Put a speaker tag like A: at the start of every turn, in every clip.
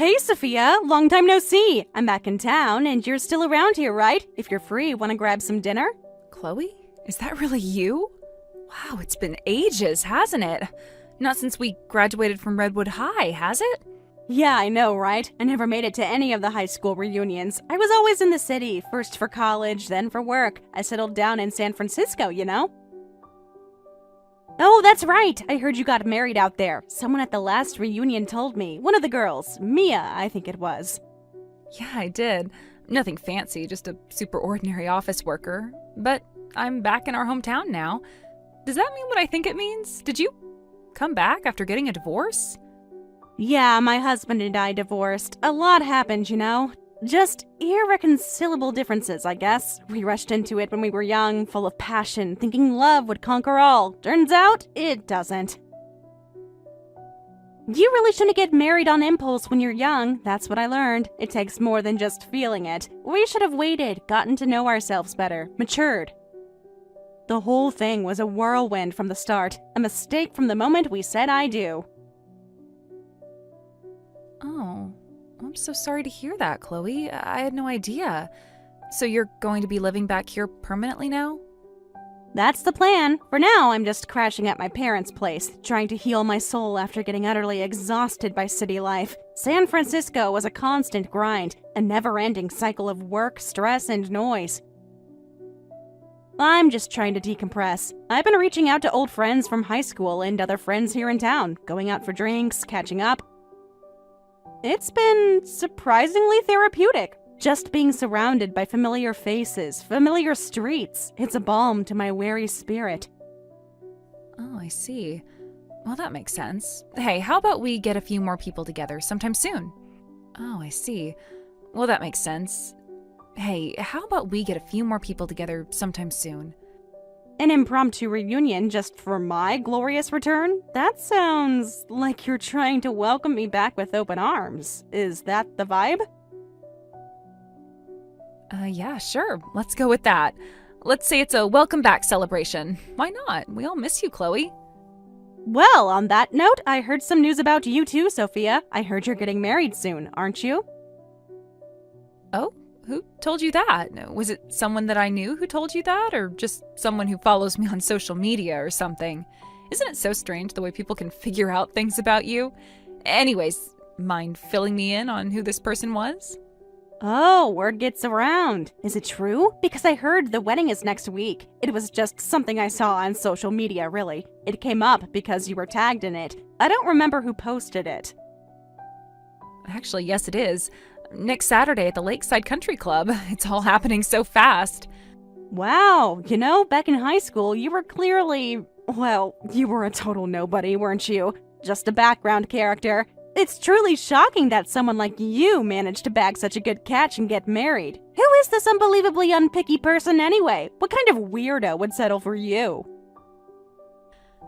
A: Hey, Sophia, long time no see. I'm back in town, and you're still around here, right? If you're free, want to grab some dinner?
B: Chloe? Is that really you? Wow, it's been ages, hasn't it? Not since we graduated from Redwood High, has it?
A: Yeah, I know, right? I never made it to any of the high school reunions. I was always in the city, first for college, then for work. I settled down in San Francisco, you know? Oh, that's right. I heard you got married out there. Someone at the last reunion told me. One of the girls. Mia, I think it was.
B: Yeah, I did. Nothing fancy, just a super ordinary office worker. But I'm back in our hometown now. Does that mean what I think it means? Did you come back after getting a divorce?
A: Yeah, my husband and I divorced. A lot happened, you know? Just irreconcilable differences, I guess. We rushed into it when we were young, full of passion, thinking love would conquer all. Turns out, it doesn't. You really shouldn't get married on impulse when you're young. That's what I learned. It takes more than just feeling it. We should have waited, gotten to know ourselves better, matured. The whole thing was a whirlwind from the start. A mistake from the moment we said I do.
B: Oh, I'm so sorry to hear that, Chloe. I had no idea. So you're going to be living back here permanently now?
A: That's the plan. For now, I'm just crashing at my parents' place, trying to heal my soul after getting utterly exhausted by city life. San Francisco was a constant grind, a never-ending cycle of work, stress, and noise. I'm just trying to decompress. I've been reaching out to old friends from high school and other friends here in town, going out for drinks, catching up. It's been surprisingly therapeutic. Just being surrounded by familiar faces, familiar streets, it's a balm to my weary spirit.
B: Oh, I see. Well, that makes sense. Hey, how about we get a few more people together sometime soon? Oh, I see. Well, that makes sense. Hey, how about we get a few more people together sometime soon?
A: An impromptu reunion just for my glorious return? That sounds like you're trying to welcome me back with open arms. Is that the vibe?
B: Yeah, sure. Let's go with that. Let's say it's a welcome back celebration. Why not? We all miss you, Chloe.
A: Well, on that note, I heard some news about you too, Sophia. I heard you're getting married soon, aren't you?
B: Oh? Who told you that? Was it someone that I knew who told you that, or just someone who follows me on social media or something? Isn't it so strange the way people can figure out things about you? Anyways, mind filling me in on who this person was?
A: Oh, word gets around. Is it true? Because I heard the wedding is next week. It was just something I saw on social media, really. It came up because you were tagged in it. I don't remember who posted it.
B: Actually, yes it is. Next Saturday at the Lakeside Country Club. It's all happening so fast.
A: Wow, you know, back in high school, you were clearly, well, you were a total nobody, weren't you? Just a background character. It's truly shocking that someone like you managed to bag such a good catch and get married. Who is this unbelievably unpicky person anyway? What kind of weirdo would settle for you?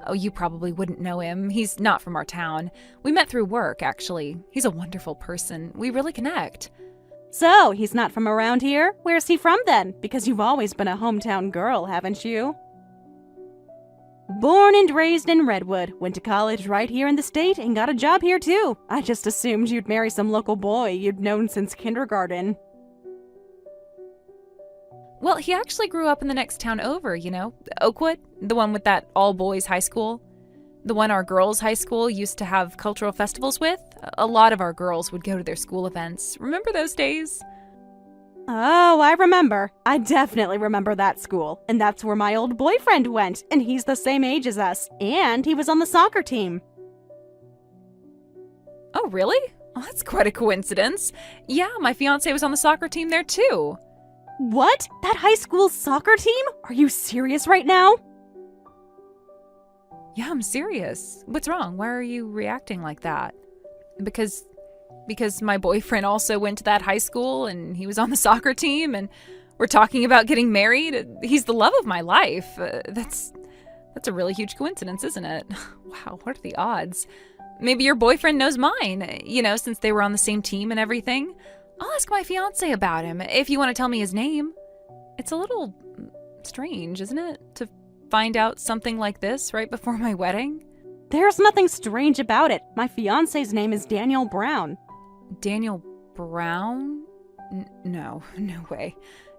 B: Oh, you probably wouldn't know him. He's not from our town. We met through work, actually. He's a wonderful person. We really connect.
A: So, he's not from around here? Where's he from then? Because you've always been a hometown girl, haven't you? Born and raised in Redwood, went to college right here in the state and got a job here too. I just assumed you'd marry some local boy you'd known since kindergarten.
B: Well, he actually grew up in the next town over, you know, Oakwood, the one with that all-boys high school. The one our girls' high school used to have cultural festivals with. A lot of our girls would go to their school events. Remember those days?
A: Oh, I remember. I definitely remember that school. And that's where my old boyfriend went, and he's the same age as us. And he was on the soccer team.
B: Oh, really? Oh, that's quite a coincidence. Yeah, my fiancé was on the soccer team there too.
A: What? That high school soccer team? Are you serious right now?
B: Yeah, I'm serious. What's wrong? Why are you reacting like that? Because my boyfriend also went to that high school and he was on the soccer team and we're talking about getting married. He's the love of my life. That's a really huge coincidence, isn't it? Wow, what are the odds? Maybe your boyfriend knows mine, you know, since they were on the same team and everything. I'll ask my fiancé about him if you want to tell me his name. It's a little strange, isn't it, to find out something like this right before my wedding?
A: There's nothing strange about it. My fiancé's name is Daniel Brown.
B: Daniel Brown? No way.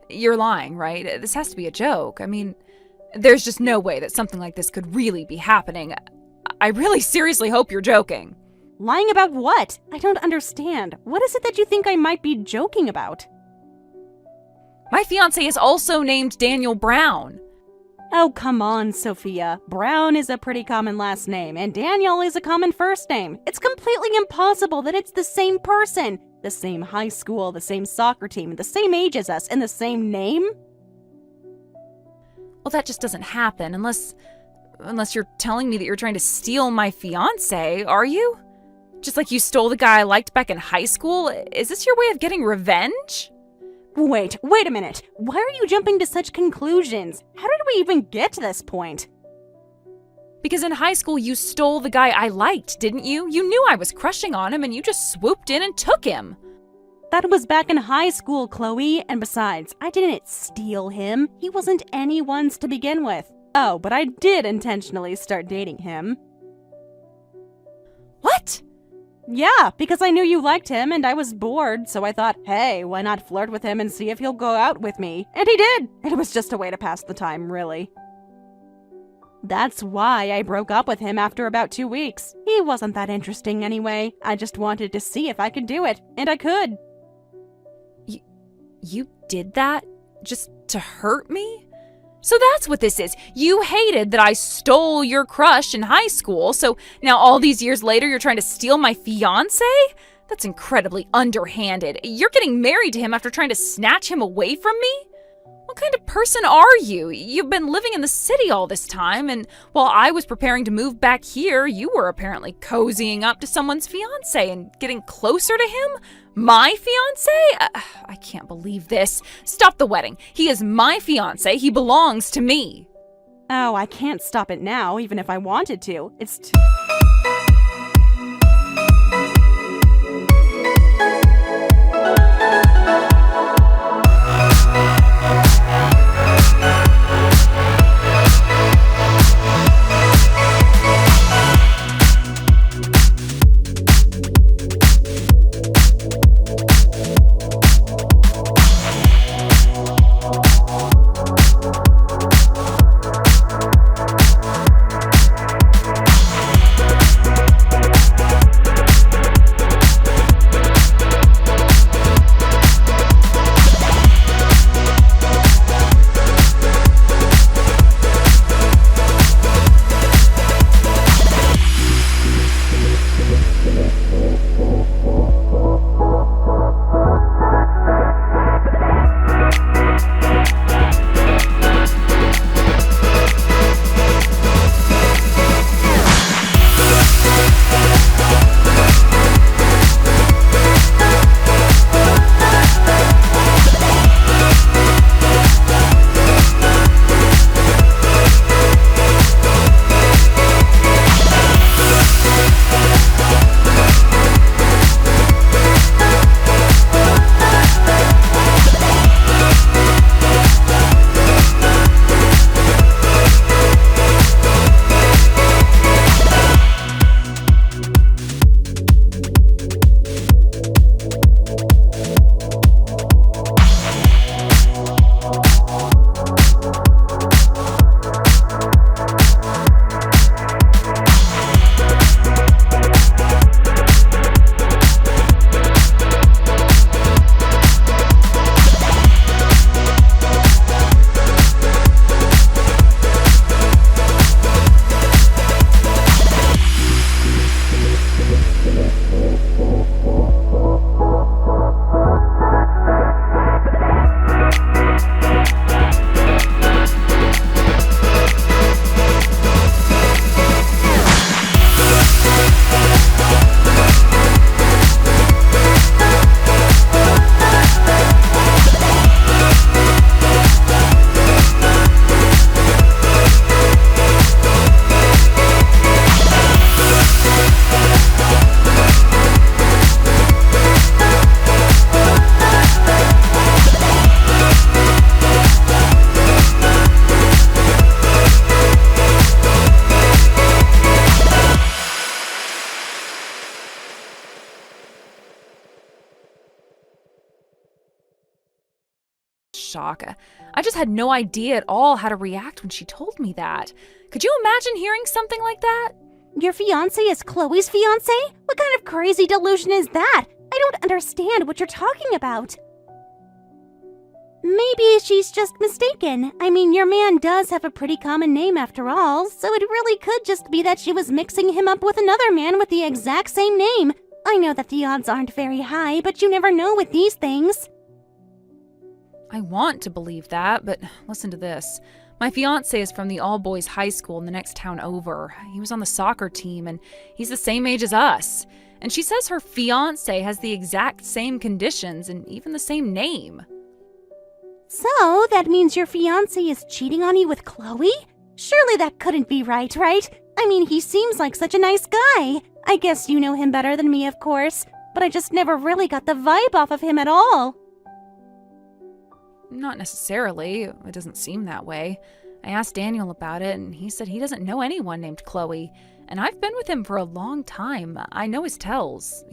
B: You're lying, right? This has to be a joke. I mean, there's just no way that something like this could really be happening. I really seriously hope you're joking.
A: Lying about what? I don't understand. What is it that you think I might be joking about?
B: My fiancé is also named Daniel Brown.
A: Oh, come on, Sophia. Brown is a pretty common last name, and Daniel is a common first name. It's completely impossible that it's the same person. The same high school, the same soccer team, the same age as us, and the same name?
B: Well, that just doesn't happen unless you're telling me that you're trying to steal my fiancé, are you? Just like you stole the guy I liked back in high school? Is this your way of getting revenge?
A: Wait a minute. Why are you jumping to such conclusions? How did we even get to this point?
B: Because in high school you stole the guy I liked, didn't you? You knew I was crushing on him and you just swooped in and took him.
A: That was back in high school, Chloe, and besides, I didn't steal him. He wasn't anyone's to begin with. Oh, but I did intentionally start dating him.
B: What?
A: Yeah, because I knew you liked him and I was bored, so I thought, hey, why not flirt with him and see if he'll go out with me? And he did! It was just a way to pass the time, really. That's why I broke up with him after about 2 weeks. He wasn't that interesting anyway. I just wanted to see if I could do it, and I could.
B: You did that? Just to hurt me? So that's what this is. You hated that I stole your crush in high school, so now all these years later you're trying to steal my fiancé? That's incredibly underhanded. You're getting married to him after trying to snatch him away from me? What kind of person are you? You've been living in the city all this time, and while I was preparing to move back here, you were apparently cozying up to someone's fiancé and getting closer to him? My fiancé? I can't believe this. Stop the wedding. He is my fiancé. He belongs to me.
A: Oh, I can't stop it now, even if I wanted to. It's
B: shock. I just had no idea at all how to react when she told me that. Could you imagine hearing something like that?
A: Your fiancé is Chloe's fiancé? What kind of crazy delusion is that? I don't understand what you're talking about. Maybe she's just mistaken. I mean, your man does have a pretty common name after all, so it really could just be that she was mixing him up with another man with the exact same name. I know that the odds aren't very high, but you never know with these things.
B: I want to believe that, but listen to this. My fiancé is from the all-boys high school in the next town over. He was on the soccer team, and he's the same age as us. And she says her fiancé has the exact same conditions and even the same name.
A: So, that means your fiancé is cheating on you with Chloe? Surely that couldn't be right? I mean, he seems like such a nice guy. I guess you know him better than me, of course, but I just never really got the vibe off of him at all.
B: Not necessarily. It doesn't seem that way. I asked Daniel about it, and he said he doesn't know anyone named Chloe. And I've been with him for a long time. I know his tells.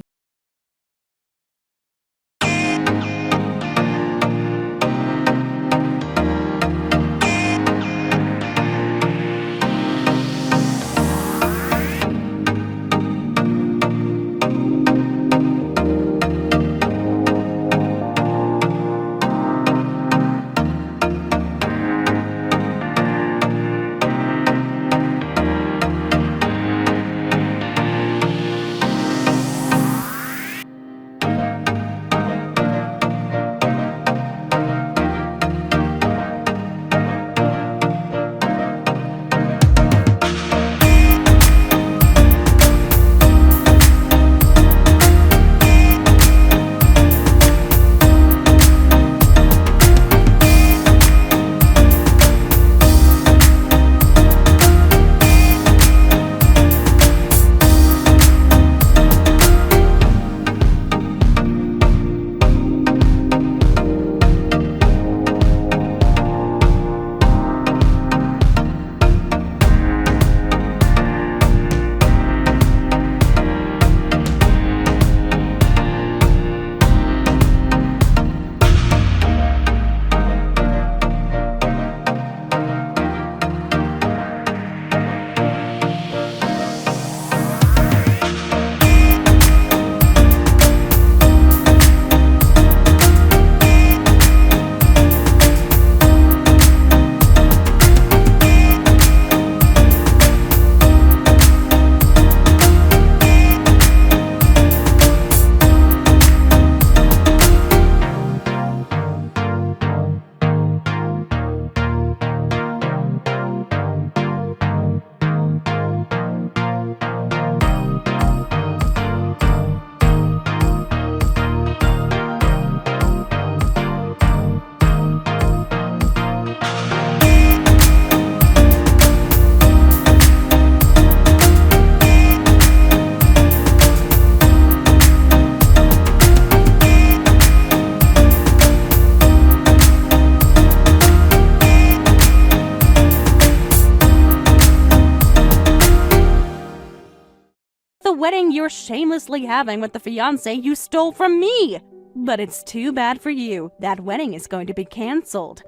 A: Wedding you're shamelessly having with the fiancé you stole from me. But it's too bad for you. That wedding is going to be cancelled.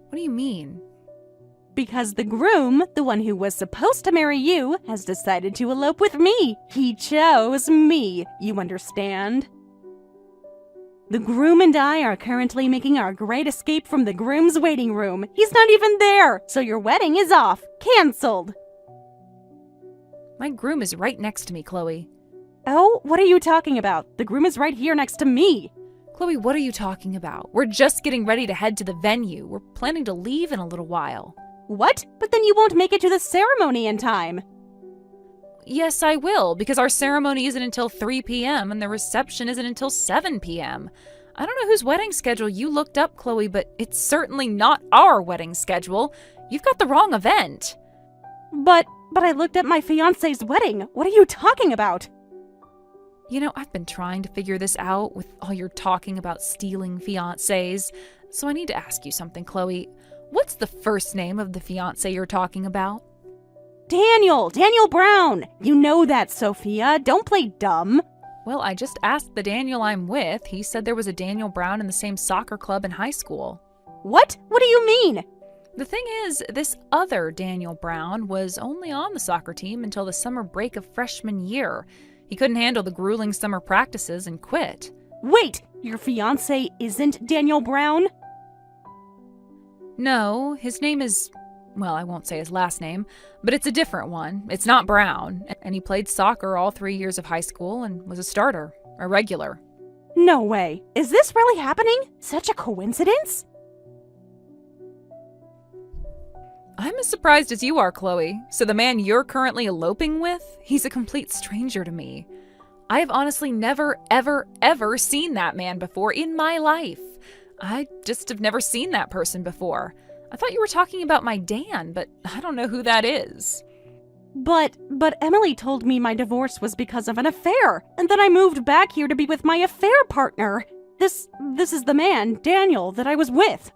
B: What do you mean?
A: Because the groom, the one who was supposed to marry you, has decided to elope with me. He chose me, you understand? The groom and I are currently making our great escape from the groom's waiting room. He's not even there, so your wedding is off. Cancelled.
B: My groom is right next to me, Chloe.
A: Oh, what are you talking about? The groom is right here next to me.
B: Chloe, what are you talking about? We're just getting ready to head to the venue. We're planning to leave in a little while.
A: What? But then you won't make it to the ceremony in time.
B: Yes, I will, because our ceremony isn't until 3 p.m. and the reception isn't until 7 p.m. I don't know whose wedding schedule you looked up, Chloe, but it's certainly not our wedding schedule. You've got the wrong event.
A: But I looked at my fiancé's wedding. What are you talking about?
B: You know, I've been trying to figure this out with all your talking about stealing fiancés. So I need to ask you something, Chloe. What's the first name of the fiancé you're talking about?
A: Daniel Brown. You know that, Sophia. Don't play dumb.
B: Well, I just asked the Daniel I'm with. He said there was a Daniel Brown in the same soccer club in high school.
A: What? What do you mean?
B: The thing is, this other Daniel Brown was only on the soccer team until the summer break of freshman year. He couldn't handle the grueling summer practices and quit.
A: Wait, your fiancé isn't Daniel Brown?
B: No, his name is, well, I won't say his last name, but it's a different one. It's not Brown. And he played soccer all 3 years of high school and was a starter, a regular.
A: No way. Is this really happening? Such a coincidence?
B: I'm as surprised as you are, Chloe. So the man you're currently eloping with, he's a complete stranger to me. I have honestly never, ever, ever seen that man before in my life. I just have never seen that person before. I thought you were talking about my Dan, but I don't know who that is.
A: But Emily told me my divorce was because of an affair, and then I moved back here to be with my affair partner. This is the man, Daniel, that I was with.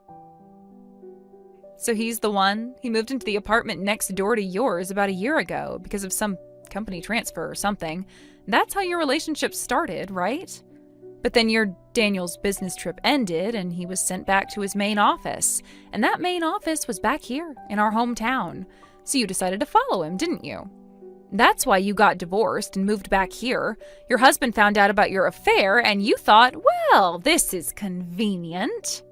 B: So he's the one? He moved into the apartment next door to yours about a year ago because of some company transfer or something. That's how your relationship started, right? But then your Daniel's business trip ended and he was sent back to his main office. And that main office was back here in our hometown. So you decided to follow him, didn't you? That's why you got divorced and moved back here. Your husband found out about your affair and you thought, well, this is convenient.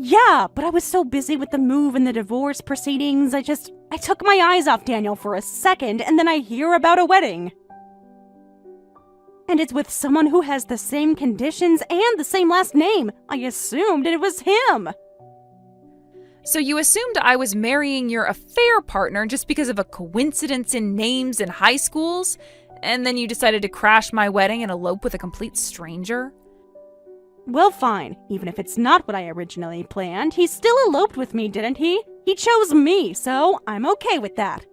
A: Yeah, but I was so busy with the move and the divorce proceedings, I took my eyes off Daniel for a second, and then I hear about a wedding. And it's with someone who has the same conditions and the same last name. I assumed it was him.
B: So you assumed I was marrying your affair partner just because of a coincidence in names in high schools? And then you decided to crash my wedding and elope with a complete stranger?
A: Well, fine. Even if it's not what I originally planned, he still eloped with me, didn't he? He chose me, so I'm okay with that.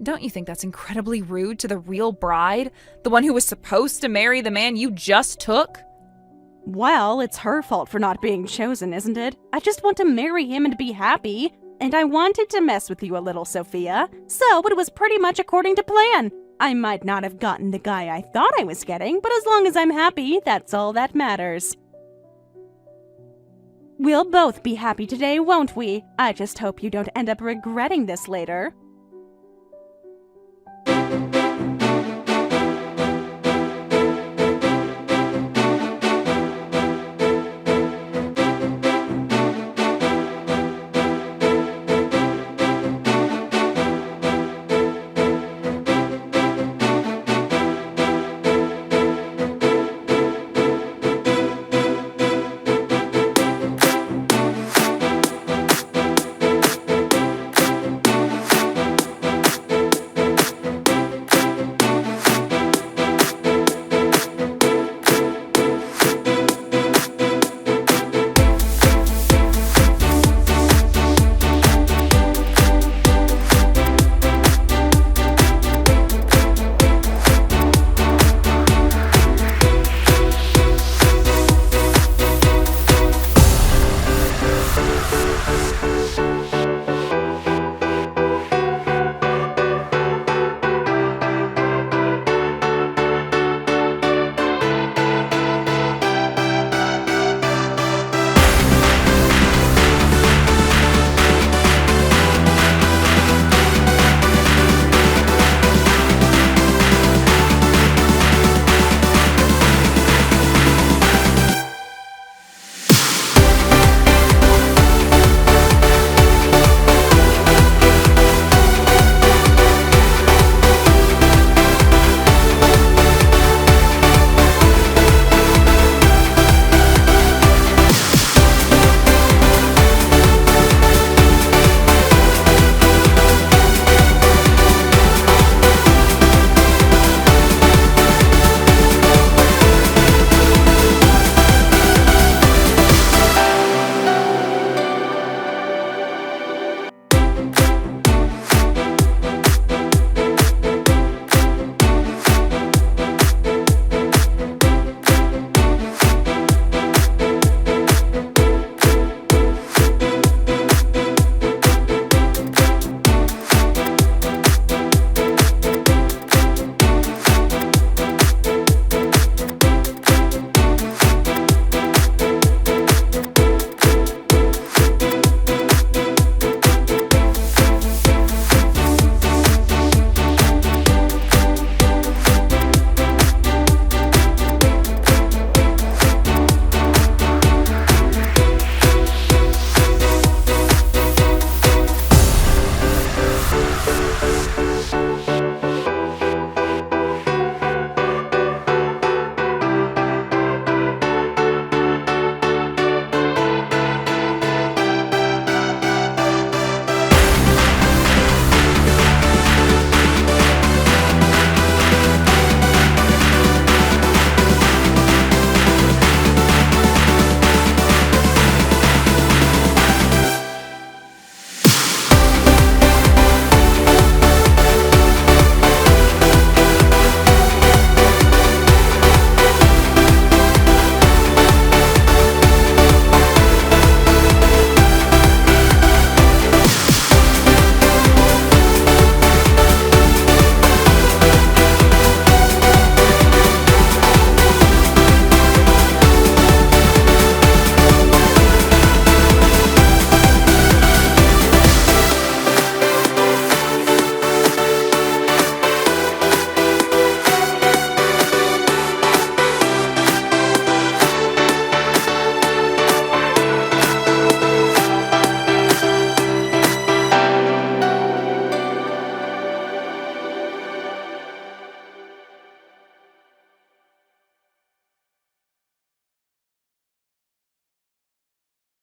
B: Don't you think that's incredibly rude to the real bride? The one who was supposed to marry the man you just took?
A: Well, it's her fault for not being chosen, isn't it? I just want to marry him and be happy. And I wanted to mess with you a little, Sophia. So it was pretty much according to plan. I might not have gotten the guy I thought I was getting, but as long as I'm happy, that's all that matters. We'll both be happy today, won't we? I just hope you don't end up regretting this later.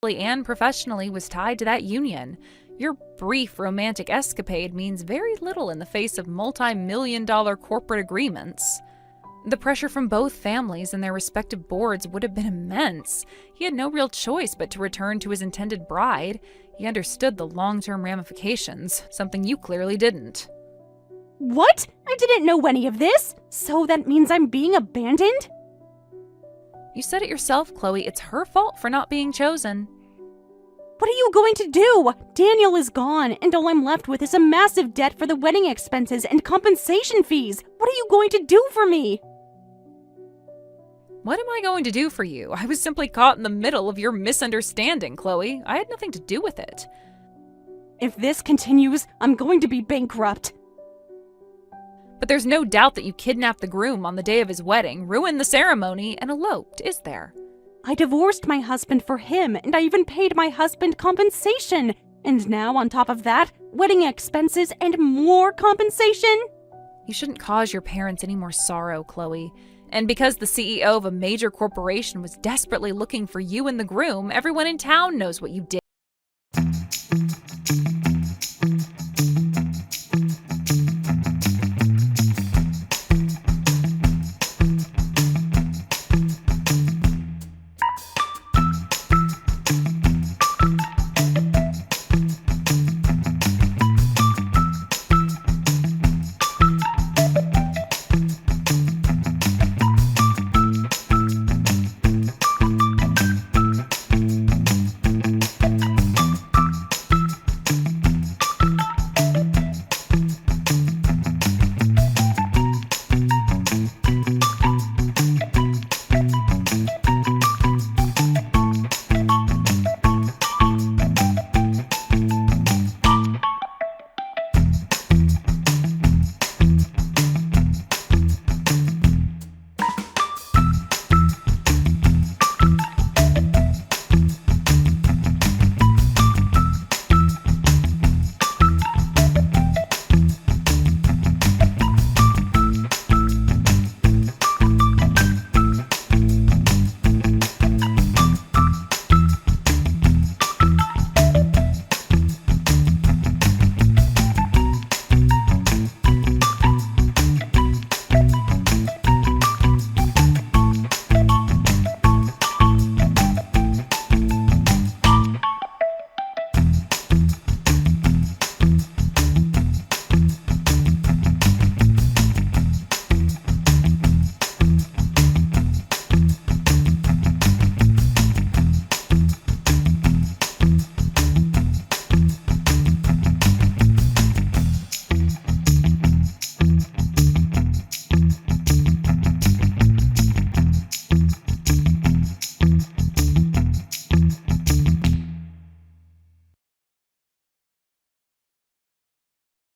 B: and professionally was tied to that union. Your brief romantic escapade means very little in the face of multi-million-dollar corporate agreements. The pressure from both families and their respective boards would have been immense. He had no real choice but to return to his intended bride. He understood the long-term ramifications, something you clearly didn't.
A: What? I didn't know any of this. So that means I'm being abandoned?
B: You said it yourself, Chloe. It's her fault for not being chosen.
A: What are you going to do? Daniel is gone, and all I'm left with is a massive debt for the wedding expenses and compensation fees. What are you going to do for me?
B: What am I going to do for you? I was simply caught in the middle of your misunderstanding, Chloe. I had nothing to do with it.
A: If this continues, I'm going to be bankrupt.
B: But there's no doubt that you kidnapped the groom on the day of his wedding, ruined the ceremony, and eloped, is there?
A: I divorced my husband for him, and I even paid my husband compensation. And now, on top of that, wedding expenses and more compensation?
B: You shouldn't cause your parents any more sorrow, Chloe. And because the CEO of a major corporation was desperately looking for you and the groom, everyone in town knows what you did.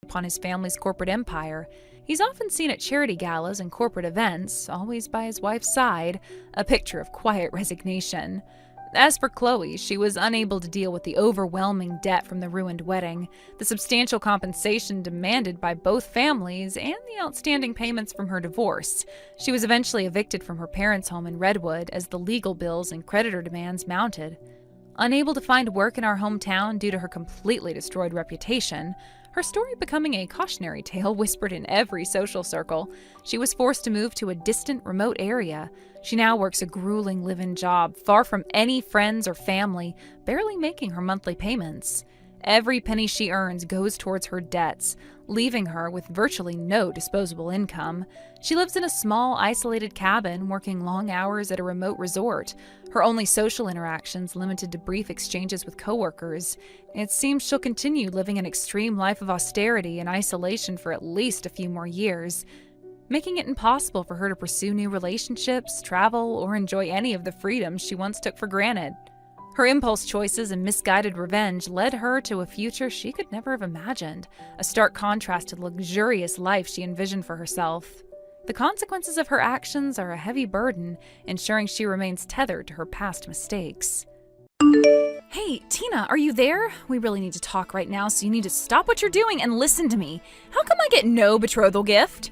B: Upon his family's corporate empire. He's often seen at charity galas and corporate events, always by his wife's side, a picture of quiet resignation. As for Chloe, she was unable to deal with the overwhelming debt from the ruined wedding, the substantial compensation demanded by both families, and the outstanding payments from her divorce. She was eventually evicted from her parents' home in Redwood as the legal bills and creditor demands mounted. Unable to find work in our hometown due to her completely destroyed reputation, her story becoming a cautionary tale whispered in every social circle, she was forced to move to a distant, remote area. She now works a grueling live-in job, far from any friends or family, barely making her monthly payments. Every penny she earns goes towards her debts, leaving her with virtually no disposable income. She lives in a small, isolated cabin, working long hours at a remote resort, her only social interactions limited to brief exchanges with coworkers. It seems she'll continue living an extreme life of austerity and isolation for at least a few more years, making it impossible for her to pursue new relationships, travel, or enjoy any of the freedoms she once took for granted. Her impulse choices and misguided revenge led her to a future she could never have imagined, a stark contrast to the luxurious life she envisioned for herself. The consequences of her actions are a heavy burden, ensuring she remains tethered to her past mistakes. Hey, Tina, are you there? We really need to talk right now, so you need to stop what you're doing and listen to me. How come I get no betrothal gift?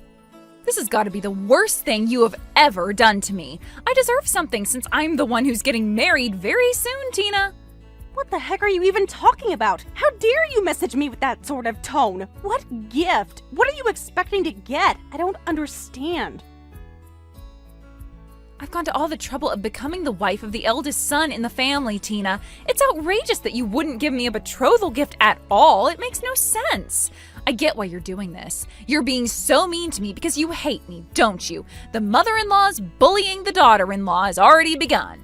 B: This has got to be the worst thing you have ever done to me. I deserve something since I'm the one who's getting married very soon, Tina.
A: What the heck are you even talking about? How dare you message me with that sort of tone? What gift? What are you expecting to get? I don't understand.
B: I've gone to all the trouble of becoming the wife of the eldest son in the family, Tina. It's outrageous that you wouldn't give me a betrothal gift at all. It makes no sense. I get why you're doing this. You're being so mean to me because you hate me, don't you? The mother-in-law's bullying the daughter-in-law has already begun.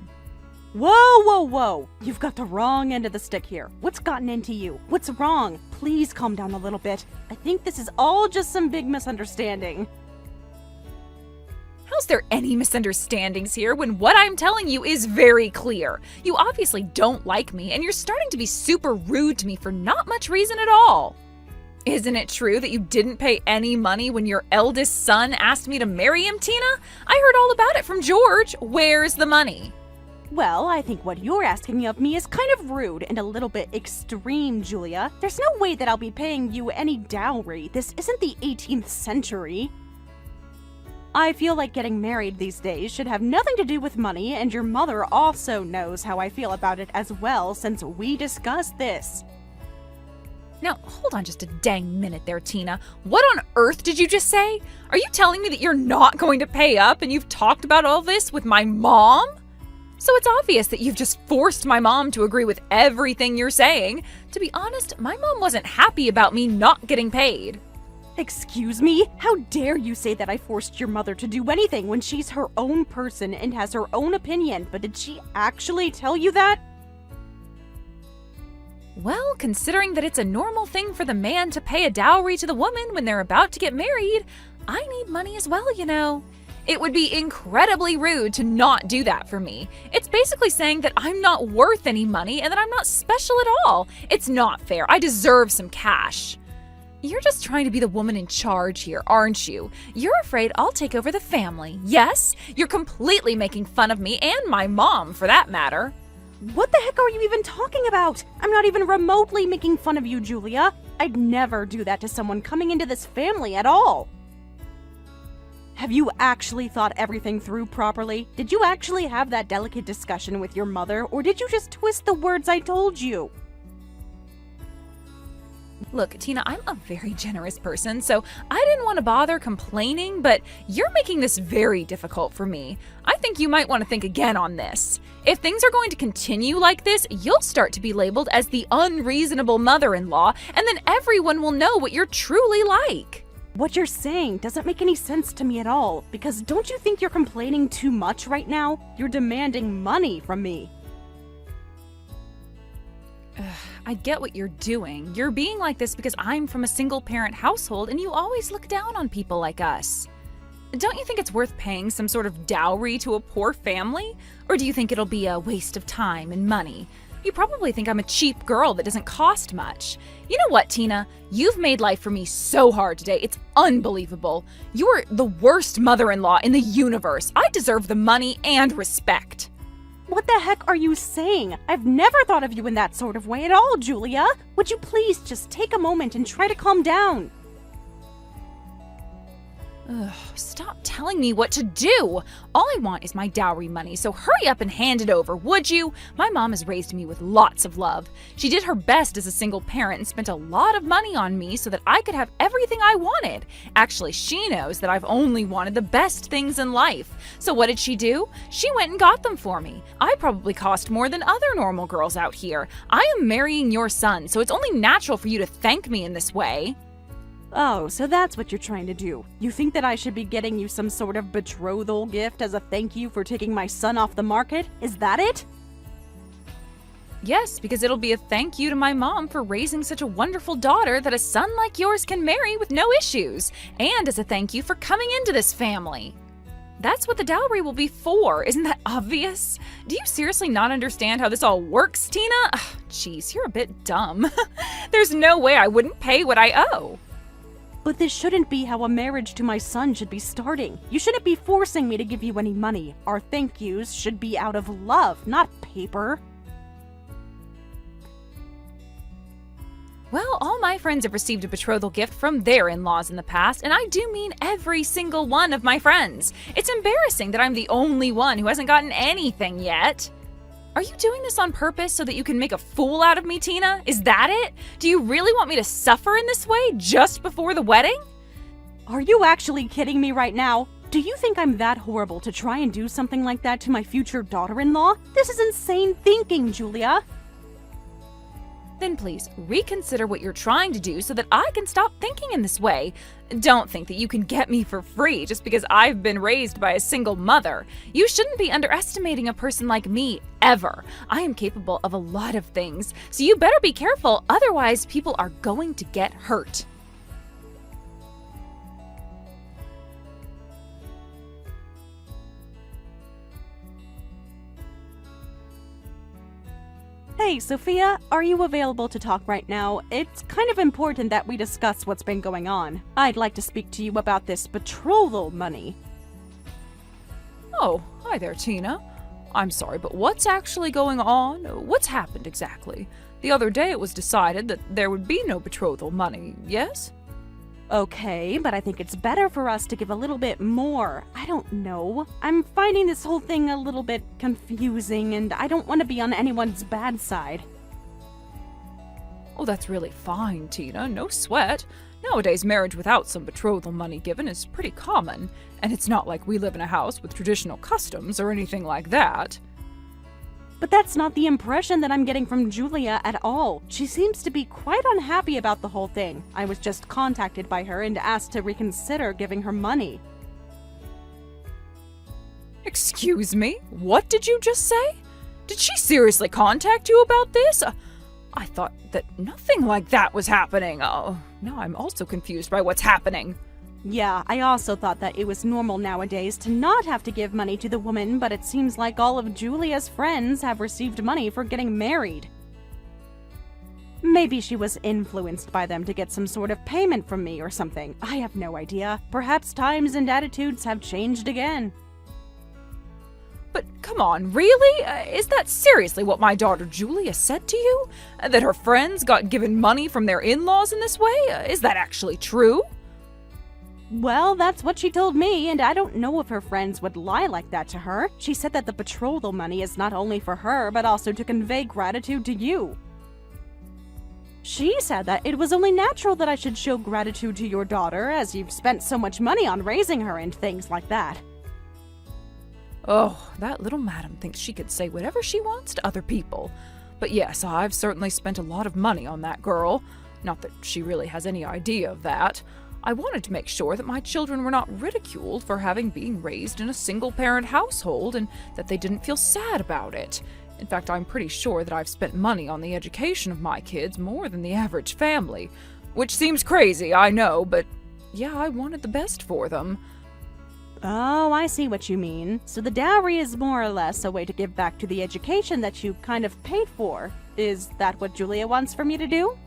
A: Whoa. You've got the wrong end of the stick here. What's gotten into you? What's wrong? Please calm down a little bit. I think this is all just some big misunderstanding.
B: How's there any misunderstandings here when what I'm telling you is very clear? You obviously don't like me, and you're starting to be super rude to me for not much reason at all. Isn't it true that you didn't pay any money when your eldest son asked me to marry him, Tina? I heard all about it from George. Where's the money?
A: Well, I think what you're asking of me is kind of rude and a little bit extreme, Julia. There's no way that I'll be paying you any dowry. This isn't the 18th century. I feel like getting married these days should have nothing to do with money, and your mother also knows how I feel about it as well since we discussed this.
B: Now, hold on just a dang minute there, Tina. What on earth did you just say? Are you telling me that you're not going to pay up and you've talked about all this with my mom? So it's obvious that you've just forced my mom to agree with everything you're saying. To be honest, my mom wasn't happy about me not getting paid.
A: Excuse me? How dare you say that I forced your mother to do anything when she's her own person and has her own opinion, but did she actually tell you that?
B: Well, considering that it's a normal thing for the man to pay a dowry to the woman when they're about to get married, I need money as well, you know. It would be incredibly rude to not do that for me. It's basically saying that I'm not worth any money and that I'm not special at all. It's not fair. I deserve some cash. You're just trying to be the woman in charge here, aren't you? You're afraid I'll take over the family. Yes, you're completely making fun of me and my mom, for that matter.
A: What the heck are you even talking about? I'm not even remotely making fun of you, Julia. I'd never do that to someone coming into this family at all. Have you actually thought everything through properly? Did you actually have that delicate discussion with your mother, or did you just twist the words I told you?
B: Look, Tina, I'm a very generous person, so I didn't want to bother complaining, but you're making this very difficult for me. I think you might want to think again on this. If things are going to continue like this, you'll start to be labeled as the unreasonable mother-in-law, and then everyone will know what you're truly like.
A: What you're saying doesn't make any sense to me at all, because don't you think you're complaining too much right now? You're demanding money from me.
B: I get what you're doing. You're being like this because I'm from a single-parent household and you always look down on people like us. Don't you think it's worth paying some sort of dowry to a poor family? Or do you think it'll be a waste of time and money? You probably think I'm a cheap girl that doesn't cost much. You know what, Tina? You've made life for me so hard today. It's unbelievable. You're the worst mother-in-law in the universe. I deserve the money and respect.
A: What the heck are you saying? I've never thought of you in that sort of way at all, Julia. Would you please just take a moment and try to calm down?
B: Stop telling me what to do. All I want is my dowry money, so hurry up and hand it over, would you? My mom has raised me with lots of love. She did her best as a single parent and spent a lot of money on me so that I could have everything I wanted. Actually, she knows that I've only wanted the best things in life. So what did she do? She went and got them for me. I probably cost more than other normal girls out here. I am marrying your son, so it's only natural for you to thank me in this way.
A: Oh, so that's what you're trying to do. You think that I should be getting you some sort of betrothal gift as a thank you for taking my son off the market? Is that it?
B: Yes, because it'll be a thank you to my mom for raising such a wonderful daughter that a son like yours can marry with no issues, and as a thank you for coming into this family. That's what the dowry will be for. Isn't that obvious? Do you seriously not understand how this all works, Tina? Jeez, you're a bit dumb. There's no way I wouldn't pay what I owe.
A: But this shouldn't be how a marriage to my son should be starting. You shouldn't be forcing me to give you any money. Our thank yous should be out of love, not paper.
B: Well, all my friends have received a betrothal gift from their in-laws in the past, and I do mean every single one of my friends. It's embarrassing that I'm the only one who hasn't gotten anything yet. Are you doing this on purpose so that you can make a fool out of me, Tina? Is that it? Do you really want me to suffer in this way just before the wedding?
A: Are you actually kidding me right now? Do you think I'm that horrible to try and do something like that to my future daughter-in-law? This is insane thinking, Julia.
B: Then please reconsider what you're trying to do so that I can stop thinking in this way. Don't think that you can get me for free just because I've been raised by a single mother. You shouldn't be underestimating a person like me, ever. I am capable of a lot of things, so you better be careful, otherwise people are going to get hurt.
A: Hey, Sophia, are you available to talk right now? It's kind of important that we discuss what's been going on. I'd like to speak to you about this betrothal money.
B: Oh, hi there, Tina. I'm sorry, but what's actually going on? What's happened exactly? The other day it was decided that there would be no betrothal money, yes?
A: Okay, but I think it's better for us to give a little bit more. I don't know. I'm finding this whole thing a little bit confusing, and I don't want to be on anyone's bad side.
B: Oh, that's really fine, Tina. No sweat. Nowadays, marriage without some betrothal money given is pretty common, and it's not like we live in a house with traditional customs or anything like that.
A: But that's not the impression that I'm getting from Julia at all. She seems to be quite unhappy about the whole thing. I was just contacted by her and asked to reconsider giving her money.
B: Excuse me? What did you just say? Did she seriously contact you about this? I thought that nothing like that was happening. Oh, now I'm also confused by what's happening.
A: Yeah, I also thought that it was normal nowadays to not have to give money to the woman, but it seems like all of Julia's friends have received money for getting married. Maybe she was influenced by them to get some sort of payment from me or something. I have no idea. Perhaps times and attitudes have changed again.
B: But come on, really? Is that seriously what my daughter Julia said to you? That her friends got given money from their in-laws in this way? Is that actually true?
A: Well, that's what she told me, and I don't know if her friends would lie like that to her. She said that the betrothal money is not only for her, but also to convey gratitude to you. She said that it was only natural that I should show gratitude to your daughter, as you've spent so much money on raising her and things like that.
B: Oh, that little madam thinks she could say whatever she wants to other people. But yes, I've certainly spent a lot of money on that girl. Not that she really has any idea of that. I wanted to make sure that my children were not ridiculed for having been raised in a single-parent household and that they didn't feel sad about it. In fact, I'm pretty sure that I've spent money on the education of my kids more than the average family. Which seems crazy, I know, but yeah, I wanted the best for them.
A: Oh, I see what you mean. So the dowry is more or less a way to give back to the education that you kind of paid for. Is that what Julia wants for me to do?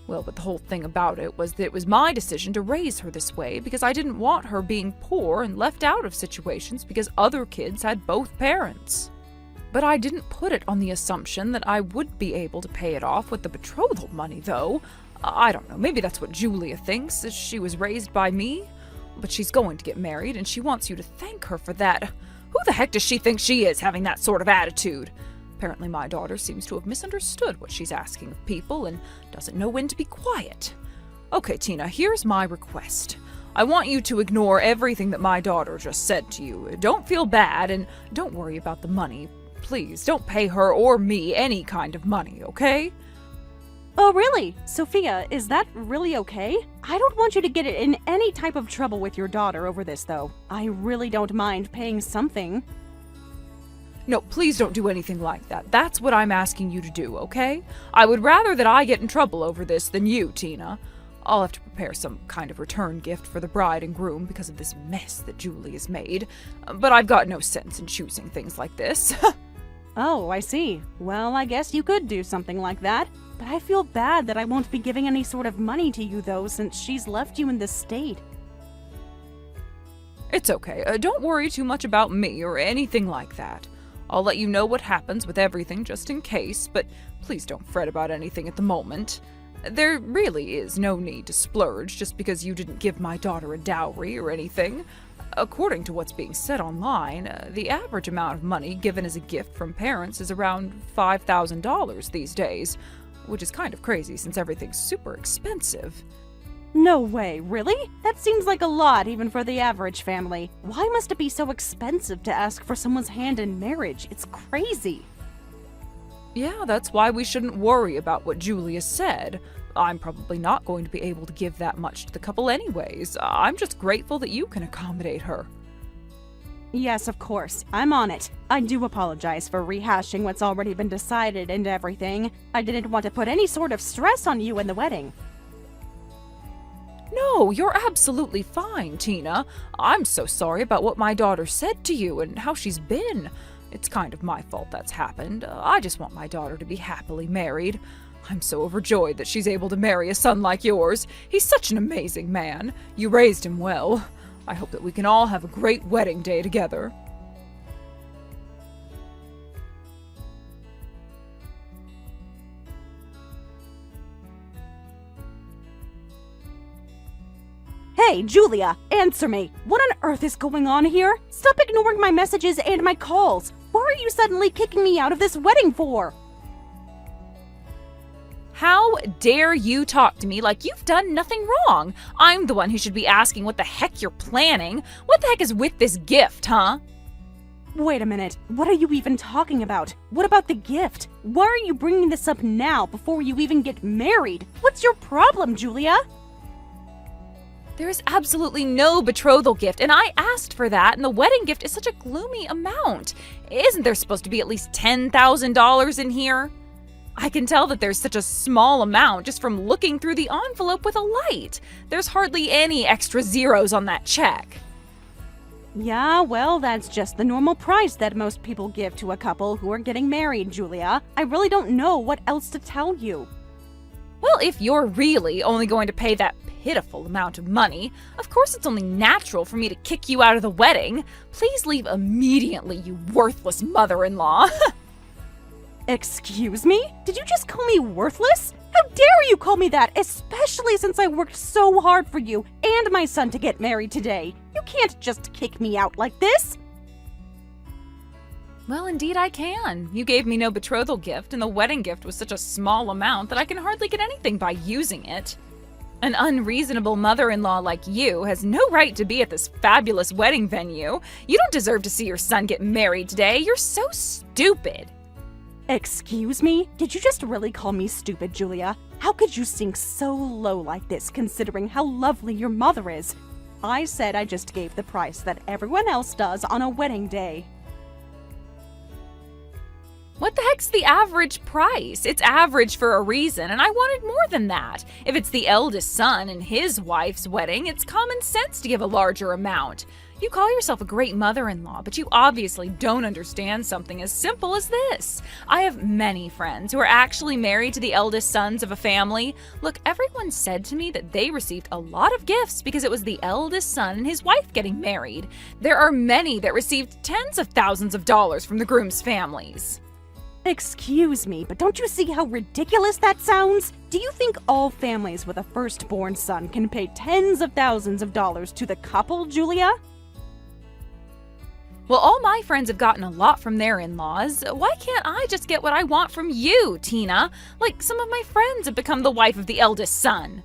B: Well, but the whole thing about it was that it was my decision to raise her this way because I didn't want her being poor and left out of situations because other kids had both parents. But I didn't put it on the assumption that I would be able to pay it off with the betrothal money, though. I don't know, maybe that's what Julia thinks, as she was raised by me. But she's going to get married, and she wants you to thank her for that. Who the heck does she think she is, having that sort of attitude? Apparently my daughter seems to have misunderstood what she's asking of people and doesn't know when to be quiet. Okay, Tina, here's my request. I want you to ignore everything that my daughter just said to you. Don't feel bad, and don't worry about the money. Please, don't pay her or me any kind of money, okay?
A: Oh, really? Sophia, is that really okay? I don't want you to get in any type of trouble with your daughter over this, though. I really don't mind paying something.
B: No, please don't do anything like that. That's what I'm asking you to do, okay? I would rather that I get in trouble over this than you, Tina. I'll have to prepare some kind of return gift for the bride and groom because of this mess that Julie has made. But I've got no sense in choosing things like this.
A: Oh, I see. Well, I guess you could do something like that. But I feel bad that I won't be giving any sort of money to you, though, since she's left you in this state.
B: It's okay. Don't worry too much about me or anything like that. I'll let you know what happens with everything just in case, but please don't fret about anything at the moment. There really is no need to splurge just because you didn't give my daughter a dowry or anything. According to what's being said online, the average amount of money given as a gift from parents is around $5,000 these days, which is kind of crazy since everything's super expensive.
A: No way, really? That seems like a lot even for the average family. Why must it be so expensive to ask for someone's hand in marriage? It's crazy.
B: Yeah, that's why we shouldn't worry about what Julia said. I'm probably not going to be able to give that much to the couple anyways. I'm just grateful that you can accommodate her.
A: Yes, of course. I'm on it. I do apologize for rehashing what's already been decided and everything. I didn't want to put any sort of stress on you in the wedding.
B: No, you're absolutely fine, Tina. I'm so sorry about what my daughter said to you and how she's been. It's kind of my fault that's happened. I just want my daughter to be happily married. I'm so overjoyed that she's able to marry a son like yours. He's such an amazing man. You raised him well. I hope that we can all have a great wedding day together.
A: Hey, Julia, answer me. What on earth is going on here? Stop ignoring my messages and my calls. What are you suddenly kicking me out of this wedding for?
B: How dare you talk to me like you've done nothing wrong? I'm the one who should be asking what the heck you're planning. What the heck is with this gift, huh?
A: Wait a minute. What are you even talking about? What about the gift? Why are you bringing this up now before you even get married? What's your problem, Julia?
B: There is absolutely no betrothal gift, and I asked for that, and the wedding gift is such a gloomy amount. Isn't there supposed to be at least $10,000 in here? I can tell that there's such a small amount just from looking through the envelope with a light. There's hardly any extra zeros on that check.
A: Yeah, well, that's just the normal price that most people give to a couple who are getting married, Julia. I really don't know what else to tell you.
B: Well, if you're really only going to pay that pitiful amount of money, of course it's only natural for me to kick you out of the wedding. Please leave immediately, you worthless mother-in-law.
A: Excuse me? Did you just call me worthless? How dare you call me that, especially since I worked so hard for you and my son to get married today. You can't just kick me out like this.
B: Well, indeed I can. You gave me no betrothal gift, and the wedding gift was such a small amount that I can hardly get anything by using it. An unreasonable mother-in-law like you has no right to be at this fabulous wedding venue. You don't deserve to see your son get married today. You're so stupid.
A: Excuse me? Did you just really call me stupid, Julia? How could you sink so low like this, considering how lovely your mother is? I said I just gave the price that everyone else does on a wedding day.
B: What the heck's the average price? It's average for a reason, and I wanted more than that. If it's the eldest son and his wife's wedding, it's common sense to give a larger amount. You call yourself a great mother-in-law, but you obviously don't understand something as simple as this. I have many friends who are actually married to the eldest sons of a family. Look, everyone said to me that they received a lot of gifts because it was the eldest son and his wife getting married. There are many that received tens of thousands of dollars from the groom's families.
A: Excuse me, but don't you see how ridiculous that sounds? Do you think all families with a firstborn son can pay tens of thousands of dollars to the couple, Julia?
B: Well, all my friends have gotten a lot from their in-laws. Why can't I just get what I want from you, Tina? Like, some of my friends have become the wife of the eldest son.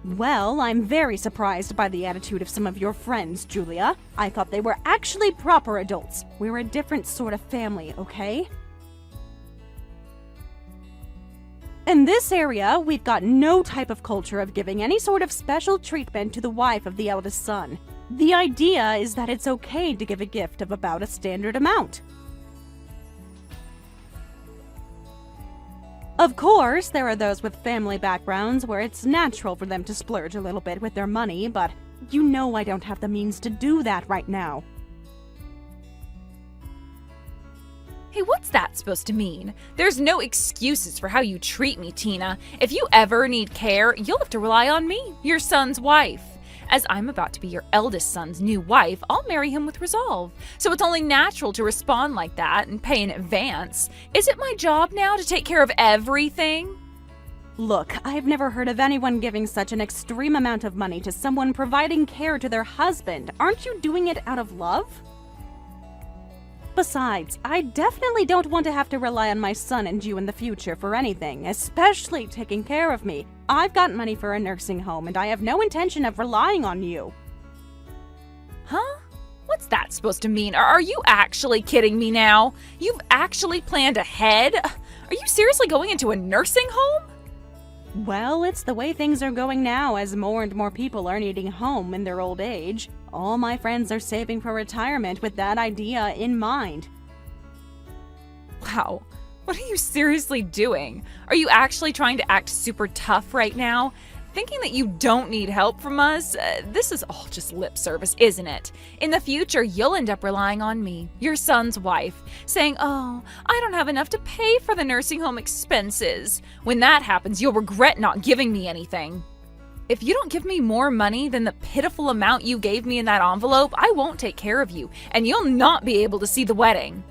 A: Well, I'm very surprised by the attitude of some of your friends, Julia. I thought they were actually proper adults. We're a different sort of family, okay? In this area, we've got no type of culture of giving any sort of special treatment to the wife of the eldest son. The idea is that it's okay to give a gift of about a standard amount. Of course, there are those with family backgrounds where it's natural for them to splurge a little bit with their money, but you know I don't have the means to do that right now.
B: Hey, what's that supposed to mean? There's no excuses for how you treat me, Tina. If you ever need care, you'll have to rely on me, your son's wife. As I'm about to be your eldest son's new wife, I'll marry him with resolve. So it's only natural to respond like that and pay in advance. Is it my job now to take care of everything?
A: Look, I've never heard of anyone giving such an extreme amount of money to someone providing care to their husband. Aren't you doing it out of love? Besides, I definitely don't want to have to rely on my son and you in the future for anything, especially taking care of me. I've got money for a nursing home, and I have no intention of relying on you.
B: Huh? What's that supposed to mean? Are you actually kidding me now? You've actually planned ahead? Are you seriously going into a nursing home?
A: Well, it's the way things are going now as more and more people are needing a home in their old age. All my friends are saving for retirement with that idea in mind.
B: Wow, what are you seriously doing? Are you actually trying to act super tough right now? Thinking that you don't need help from us? This is all just lip service, isn't it? In the future, you'll end up relying on me, your son's wife, saying, "Oh, I don't have enough to pay for the nursing home expenses." When that happens, you'll regret not giving me anything. If you don't give me more money than the pitiful amount you gave me in that envelope, I won't take care of you, and you'll not be able to see the wedding.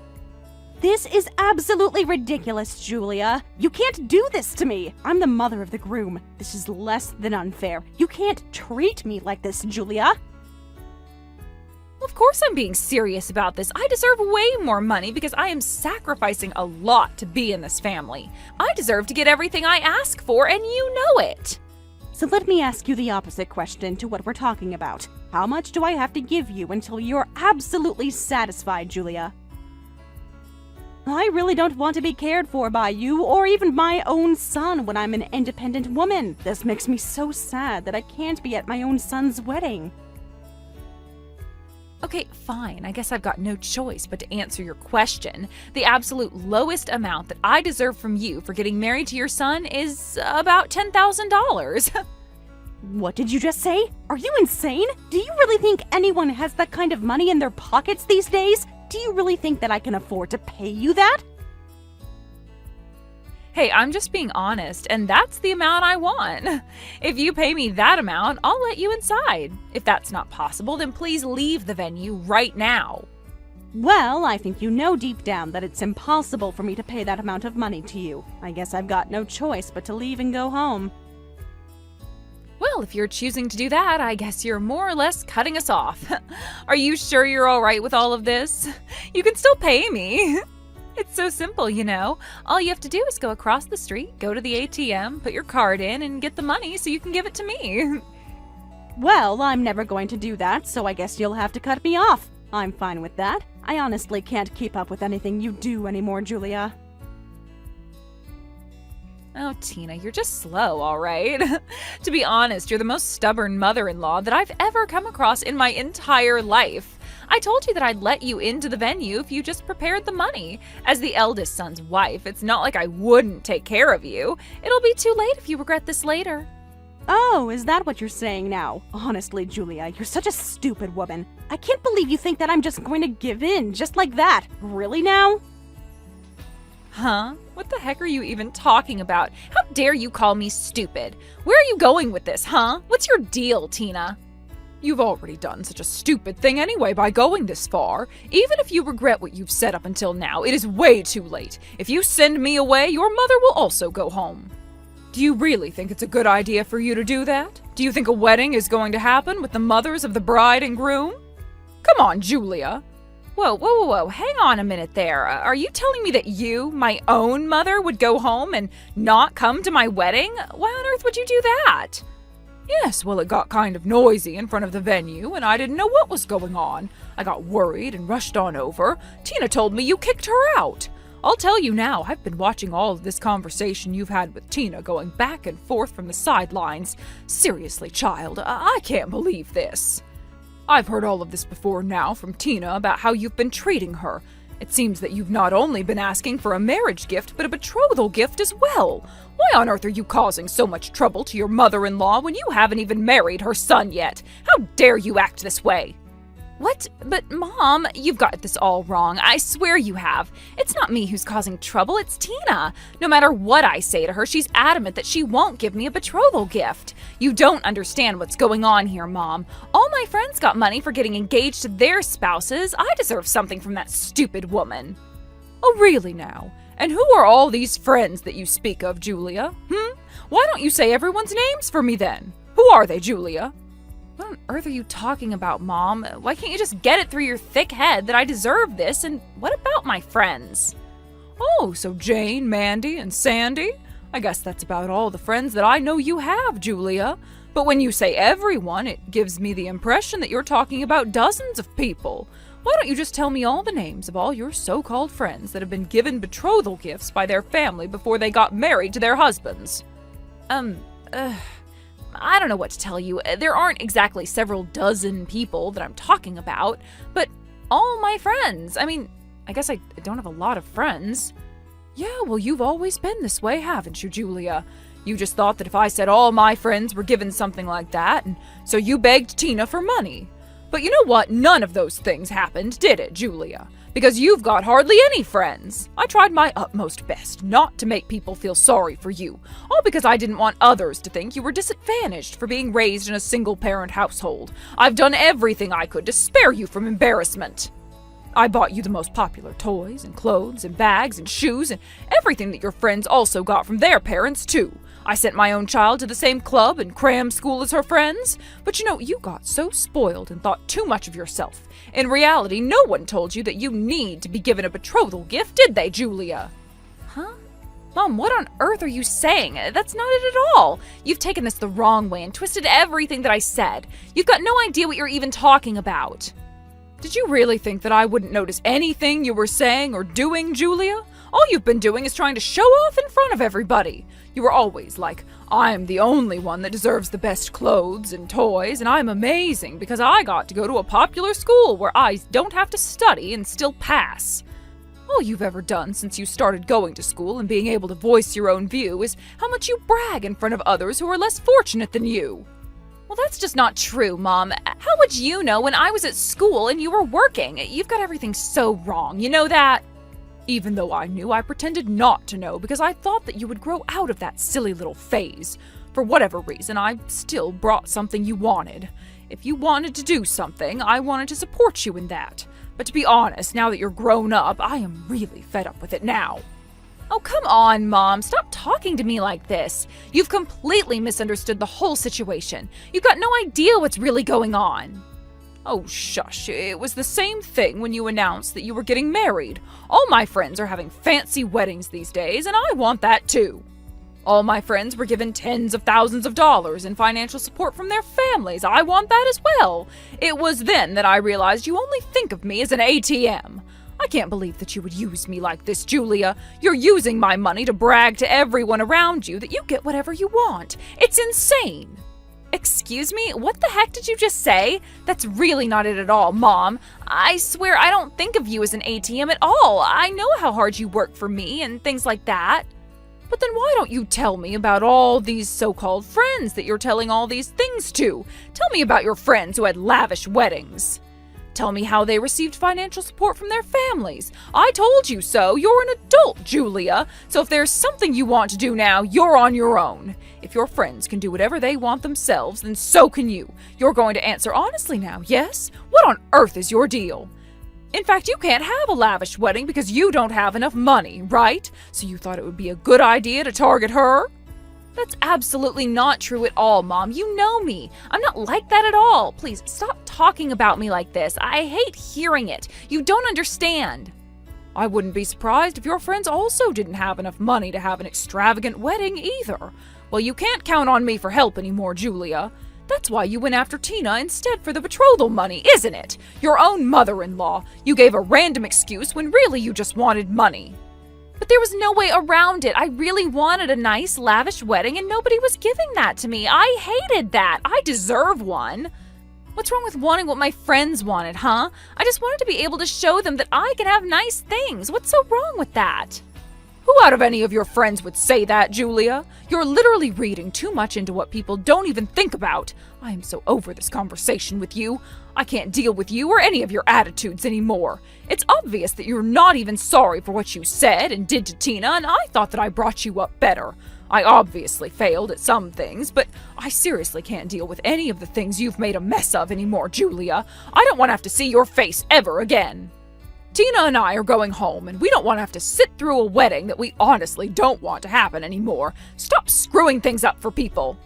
A: This is absolutely ridiculous, Julia. You can't do this to me. I'm the mother of the groom. This is less than unfair. You can't treat me like this, Julia.
B: Of course I'm being serious about this. I deserve way more money because I am sacrificing a lot to be in this family. I deserve to get everything I ask for, and you know it.
A: So let me ask you the opposite question to what we're talking about. How much do I have to give you until you're absolutely satisfied, Julia? I really don't want to be cared for by you or even my own son when I'm an independent woman. This makes me so sad that I can't be at my own son's wedding.
B: Okay, fine. I guess I've got no choice but to answer your question. The absolute lowest amount that I deserve from you for getting married to your son is about $10,000.
A: What did you just say? Are you insane? Do you really think anyone has that kind of money in their pockets these days? Do you really think that I can afford to pay you that?
B: Hey, I'm just being honest, and that's the amount I want. If you pay me that amount, I'll let you inside. If that's not possible, then please leave the venue right now.
A: Well, I think you know deep down that it's impossible for me to pay that amount of money to you. I guess I've got no choice but to leave and go home.
B: Well, if you're choosing to do that, I guess you're more or less cutting us off. Are you sure you're all right with all of this? You can still pay me. It's so simple, you know. All you have to do is go across the street, go to the ATM, put your card in, and get the money so you can give it to me.
A: Well, I'm never going to do that, so I guess you'll have to cut me off. I'm fine with that. I honestly can't keep up with anything you do anymore, Julia.
B: Oh, Tina, you're just slow, all right? To be honest, you're the most stubborn mother-in-law that I've ever come across in my entire life. I told you that I'd let you into the venue if you just prepared the money. As the eldest son's wife, it's not like I wouldn't take care of you. It'll be too late if you regret this later.
A: Oh, is that what you're saying now? Honestly, Julia, you're such a stupid woman. I can't believe you think that I'm just going to give in just like that. Really now?
B: Huh? What the heck are you even talking about? How dare you call me stupid? Where are you going with this, huh? What's your deal, Tina? You've already done such a stupid thing anyway by going this far. Even if you regret what you've said up until now, it is way too late. If you send me away, your mother will also go home. Do you really think it's a good idea for you to do that? Do you think a wedding is going to happen with the mothers of the bride and groom? Come on, Julia. Whoa, hang on a minute there. Are you telling me that you, my own mother, would go home and not come to my wedding? Why on earth would you do that? Yes, well, it got kind of noisy in front of the venue, and I didn't know what was going on. I got worried and rushed on over. Tina told me you kicked her out. I'll tell you now, I've been watching all of this conversation you've had with Tina going back and forth from the sidelines. Seriously, child, I can't believe this. I've heard all of this before now from Tina about how you've been treating her. It seems that you've not only been asking for a marriage gift, but a betrothal gift as well. Why on earth are you causing so much trouble to your mother-in-law when you haven't even married her son yet? How dare you act this way? What? But Mom, you've got this all wrong. I swear you have. It's not me who's causing trouble, it's Tina. No matter what I say to her, she's adamant that she won't give me a betrothal gift. You don't understand what's going on here, Mom. All my friends got money for getting engaged to their spouses. I deserve something from that stupid woman. Oh, really now? And who are all these friends that you speak of, Julia? Why don't you say everyone's names for me then? Who are they, Julia? What on earth are you talking about, Mom? Why can't you just get it through your thick head that I deserve this, and what about my friends? Oh, so Jane, Mandy, and Sandy? I guess that's about all the friends that I know you have, Julia. But when you say everyone, it gives me the impression that you're talking about dozens of people. Why don't you just tell me all the names of all your so-called friends that have been given betrothal gifts by their family before they got married to their husbands? I don't know what to tell you. There aren't exactly several dozen people that I'm talking about, but all my friends. I mean, I guess I don't have a lot of friends. Yeah, well, you've always been this way, haven't you, Julia? You just thought that if I said all my friends were given something like that, and so you begged Tina for money. But you know what? None of those things happened, did it, Julia? Because you've got hardly any friends. I tried my utmost best not to make people feel sorry for you, all because I didn't want others to think you were disadvantaged for being raised in a single-parent household. I've done everything I could to spare you from embarrassment. I bought you the most popular toys and clothes and bags and shoes and everything that your friends also got from their parents, too. I sent my own child to the same club and cram school as her friends. But you know, you got so spoiled and thought too much of yourself. In reality, no one told you that you need to be given a betrothal gift, did they, Julia? Huh? Mom, what on earth are you saying? That's not it at all. You've taken this the wrong way and twisted everything that I said. You've got no idea what you're even talking about. Did you really think that I wouldn't notice anything you were saying or doing, Julia? All you've been doing is trying to show off in front of everybody. You were always like, I'm the only one that deserves the best clothes and toys, and I'm amazing because I got to go to a popular school where I don't have to study and still pass. All you've ever done since you started going to school and being able to voice your own view is how much you brag in front of others who are less fortunate than you. Well, that's just not true, Mom. How would you know when I was at school and you were working? You've got everything so wrong, you know that? Even though I knew, I pretended not to know because I thought that you would grow out of that silly little phase. For whatever reason, I still brought something you wanted. If you wanted to do something, I wanted to support you in that. But to be honest, now that you're grown up, I am really fed up with it now. Oh, come on, Mom. Stop talking to me like this. You've completely misunderstood the whole situation. You've got no idea what's really going on. Oh, shush. It was the same thing when you announced that you were getting married. All my friends are having fancy weddings these days, and I want that too. All my friends were given tens of thousands of dollars in financial support from their families. I want that as well. It was then that I realized you only think of me as an ATM. I can't believe that you would use me like this, Julia. You're using my money to brag to everyone around you that you get whatever you want. It's insane. Excuse me? What the heck did you just say? That's really not it at all, Mom. I swear I don't think of you as an ATM at all. I know how hard you work for me and things like that. But then why don't you tell me about all these so-called friends that you're telling all these things to? Tell me about your friends who had lavish weddings. Tell me how they received financial support from their families. I told you so. You're an adult, Julia. So if there's something you want to do now, you're on your own. If your friends can do whatever they want themselves, then so can you. You're going to answer honestly now, yes? What on earth is your deal? In fact, you can't have a lavish wedding because you don't have enough money, right? So you thought it would be a good idea to target her? That's absolutely not true at all, Mom. You know me. I'm not like that at all. Please, stop talking about me like this. I hate hearing it. You don't understand. I wouldn't be surprised if your friends also didn't have enough money to have an extravagant wedding either. Well, you can't count on me for help anymore, Julia. That's why you went after Tina instead for the betrothal money, isn't it? Your own mother-in-law. You gave a random excuse when really you just wanted money. But there was no way around it. I really wanted a nice, lavish wedding, and nobody was giving that to me. I hated that. I deserve one. What's wrong with wanting what my friends wanted, huh? I just wanted to be able to show them that I can have nice things. What's so wrong with that? Who out of any of your friends would say that, Julia? You're literally reading too much into what people don't even think about. I am so over this conversation with you. I can't deal with you or any of your attitudes anymore. It's obvious that you're not even sorry for what you said and did to Tina, and I thought that I brought you up better. I obviously failed at some things, but I seriously can't deal with any of the things you've made a mess of anymore, Julia. I don't want to have to see your face ever again. Tina and I are going home, and we don't want to have to sit through a wedding that we honestly don't want to happen anymore. Stop screwing things up for people.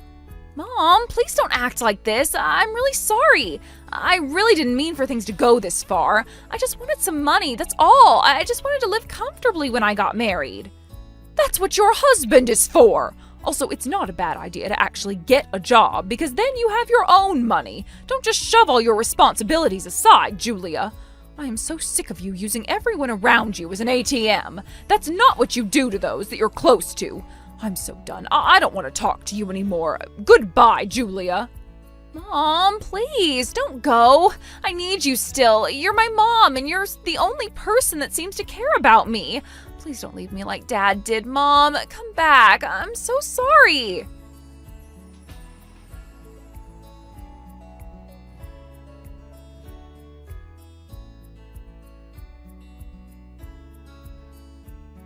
B: Mom, please don't act like this. I'm really sorry. I really didn't mean for things to go this far. I just wanted some money, that's all. I just wanted to live comfortably when I got married. That's what your husband is for. Also, it's not a bad idea to actually get a job, because then you have your own money. Don't just shove all your responsibilities aside, Julia. I am so sick of you using everyone around you as an ATM. That's not what you do to those that you're close to. I'm so done. I don't want to talk to you anymore. Goodbye, Julia. Mom, please, don't go. I need you still. You're my mom, and you're the only person that seems to care about me. Please don't leave me like Dad did, Mom. Come back. I'm so sorry.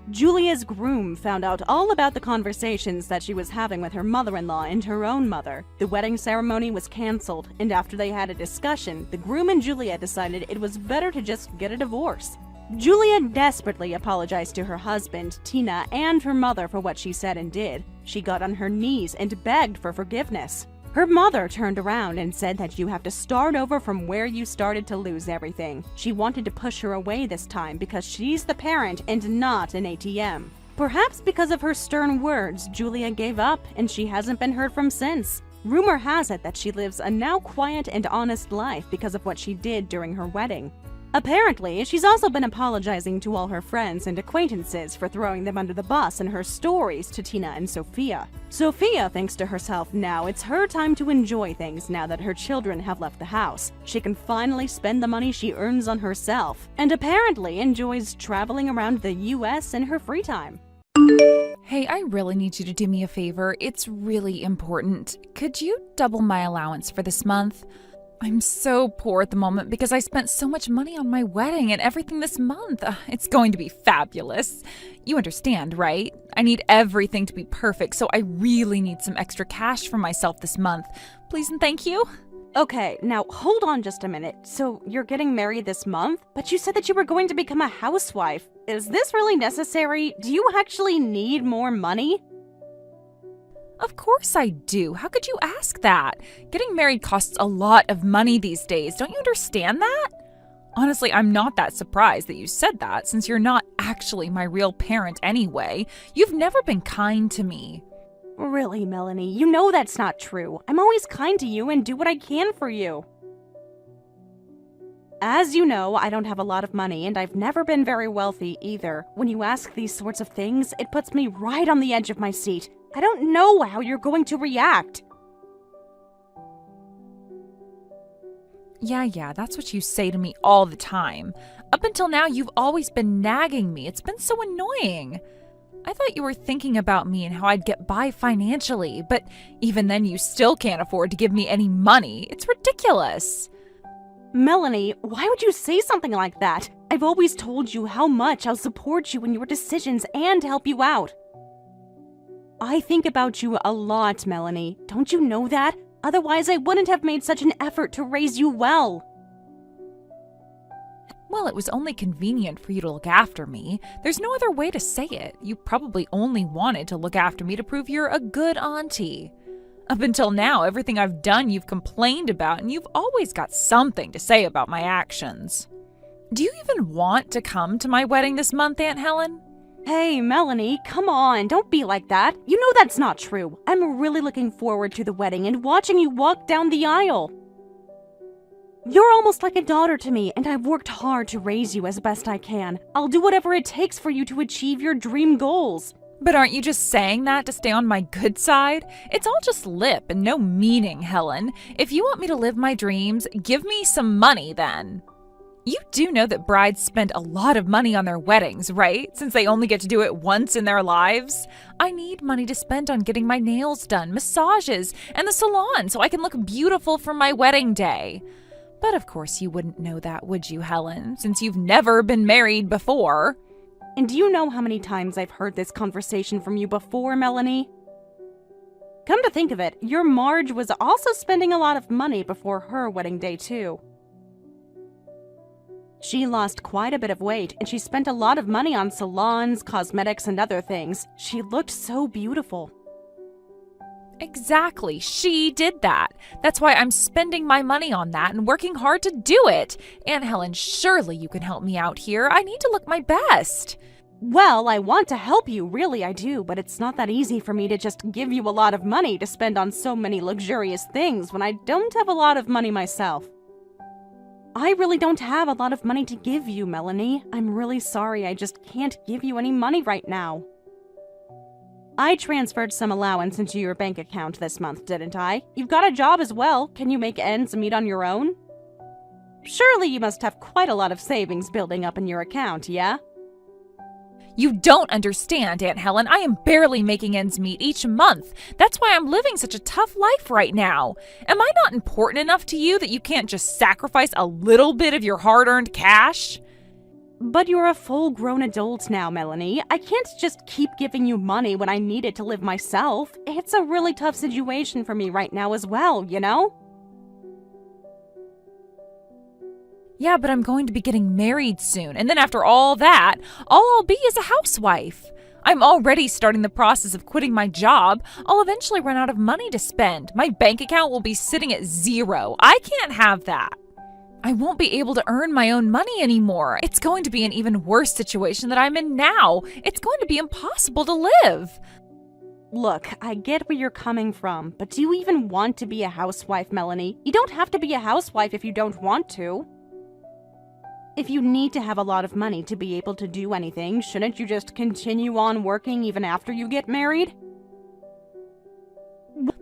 A: Julia's groom found out all about the conversations that she was having with her mother-in-law and her own mother. The wedding ceremony was cancelled, and after they had a discussion, the groom and Julia decided it was better to just get a divorce. Julia desperately apologized to her husband, Tina, and her mother for what she said and did. She got on her knees and begged for forgiveness. Her mother turned around and said that you have to start over from where you started to lose everything. She wanted to push her away this time because she's the parent and not an ATM. Perhaps because of her stern words, Julia gave up and she hasn't been heard from since. Rumor has it that she lives a now quiet and honest life because of what she did during her wedding. Apparently, she's also been apologizing to all her friends and acquaintances for throwing them under the bus in her stories to Tina and Sophia. Sophia thinks to herself now it's her time to enjoy things now that her children have left the house. She can finally spend the money she earns on herself, and apparently enjoys traveling around the US in her free time.
B: Hey, I really need you to do me a favor. It's really important. Could you double my allowance for this month? I'm so poor at the moment because I spent so much money on my wedding and everything this month. It's going to be fabulous. You understand, right? I need everything to be perfect, so I really need some extra cash for myself this month. Please and thank you.
A: Okay, now hold on just a minute. So you're getting married this month, but you said that you were going to become a housewife. Is this really necessary? Do you actually need more money?
B: Of course I do. How could you ask that? Getting married costs a lot of money these days. Don't you understand that? Honestly, I'm not that surprised that you said that, since you're not actually my real parent anyway. You've never been kind to me.
A: Really, Melanie, you know that's not true. I'm always kind to you and do what I can for you. As you know, I don't have a lot of money, and I've never been very wealthy either. When you ask these sorts of things, it puts me right on the edge of my seat. I don't know how you're going to react.
B: Yeah, that's what you say to me all the time. Up until now, you've always been nagging me. It's been so annoying. I thought you were thinking about me and how I'd get by financially, but even then you still can't afford to give me any money. It's ridiculous.
A: Melanie, why would you say something like that? I've always told you how much I'll support you in your decisions and help you out. I think about you a lot, Melanie. Don't you know that? Otherwise, I wouldn't have made such an effort to raise you well.
B: Well, it was only convenient for you to look after me. There's no other way to say it. You probably only wanted to look after me to prove you're a good auntie. Up until now, everything I've done you've complained about, and you've always got something to say about my actions. Do you even want to come to my wedding this month, Aunt Helen?
A: Hey, Melanie, come on, don't be like that. You know that's not true. I'm really looking forward to the wedding and watching you walk down the aisle. You're almost like a daughter to me, and I've worked hard to raise you as best I can. I'll do whatever it takes for you to achieve your dream goals.
B: But aren't you just saying that to stay on my good side? It's all just lip and no meaning, Helen. If you want me to live my dreams, give me some money then. You do know that brides spend a lot of money on their weddings, right? Since they only get to do it once in their lives. I need money to spend on getting my nails done, massages, and the salon so I can look beautiful for my wedding day. But of course you wouldn't know that, would you, Helen? Since you've never been married before.
A: And do you know how many times I've heard this conversation from you before, Melanie? Come to think of it, your Marge was also spending a lot of money before her wedding day, too. She lost quite a bit of weight, and she spent a lot of money on salons, cosmetics, and other things. She looked so beautiful.
B: Exactly. She did that. That's why I'm spending my money on that and working hard to do it. Aunt Helen, surely you can help me out here. I need to look my best.
A: Well, I want to help you, really I do, but it's not that easy for me to just give you a lot of money to spend on so many luxurious things when I don't have a lot of money myself. I really don't have a lot of money to give you, Melanie. I'm really sorry, I just can't give you any money right now. I transferred some allowance into your bank account this month, didn't I? You've got a job as well. Can you make ends meet on your own? Surely you must have quite a lot of savings building up in your account, yeah?
B: You don't understand, Aunt Helen. I am barely making ends meet each month. That's why I'm living such a tough life right now. Am I not important enough to you that you can't just sacrifice a little bit of your hard-earned cash?
A: But you're a full-grown adult now, Melanie. I can't just keep giving you money when I need it to live myself. It's a really tough situation for me right now as well, you know?
B: Yeah, but I'm going to be getting married soon, and then after all that, all I'll be is a housewife. I'm already starting the process of quitting my job. I'll eventually run out of money to spend. My bank account will be sitting at zero. I can't have that. I won't be able to earn my own money anymore. It's going to be an even worse situation that I'm in now. It's going to be impossible to live.
A: Look, I get where you're coming from, but do you even want to be a housewife, Melanie? You don't have to be a housewife if you don't want to. If you need to have a lot of money to be able to do anything, shouldn't you just continue on working even after you get married?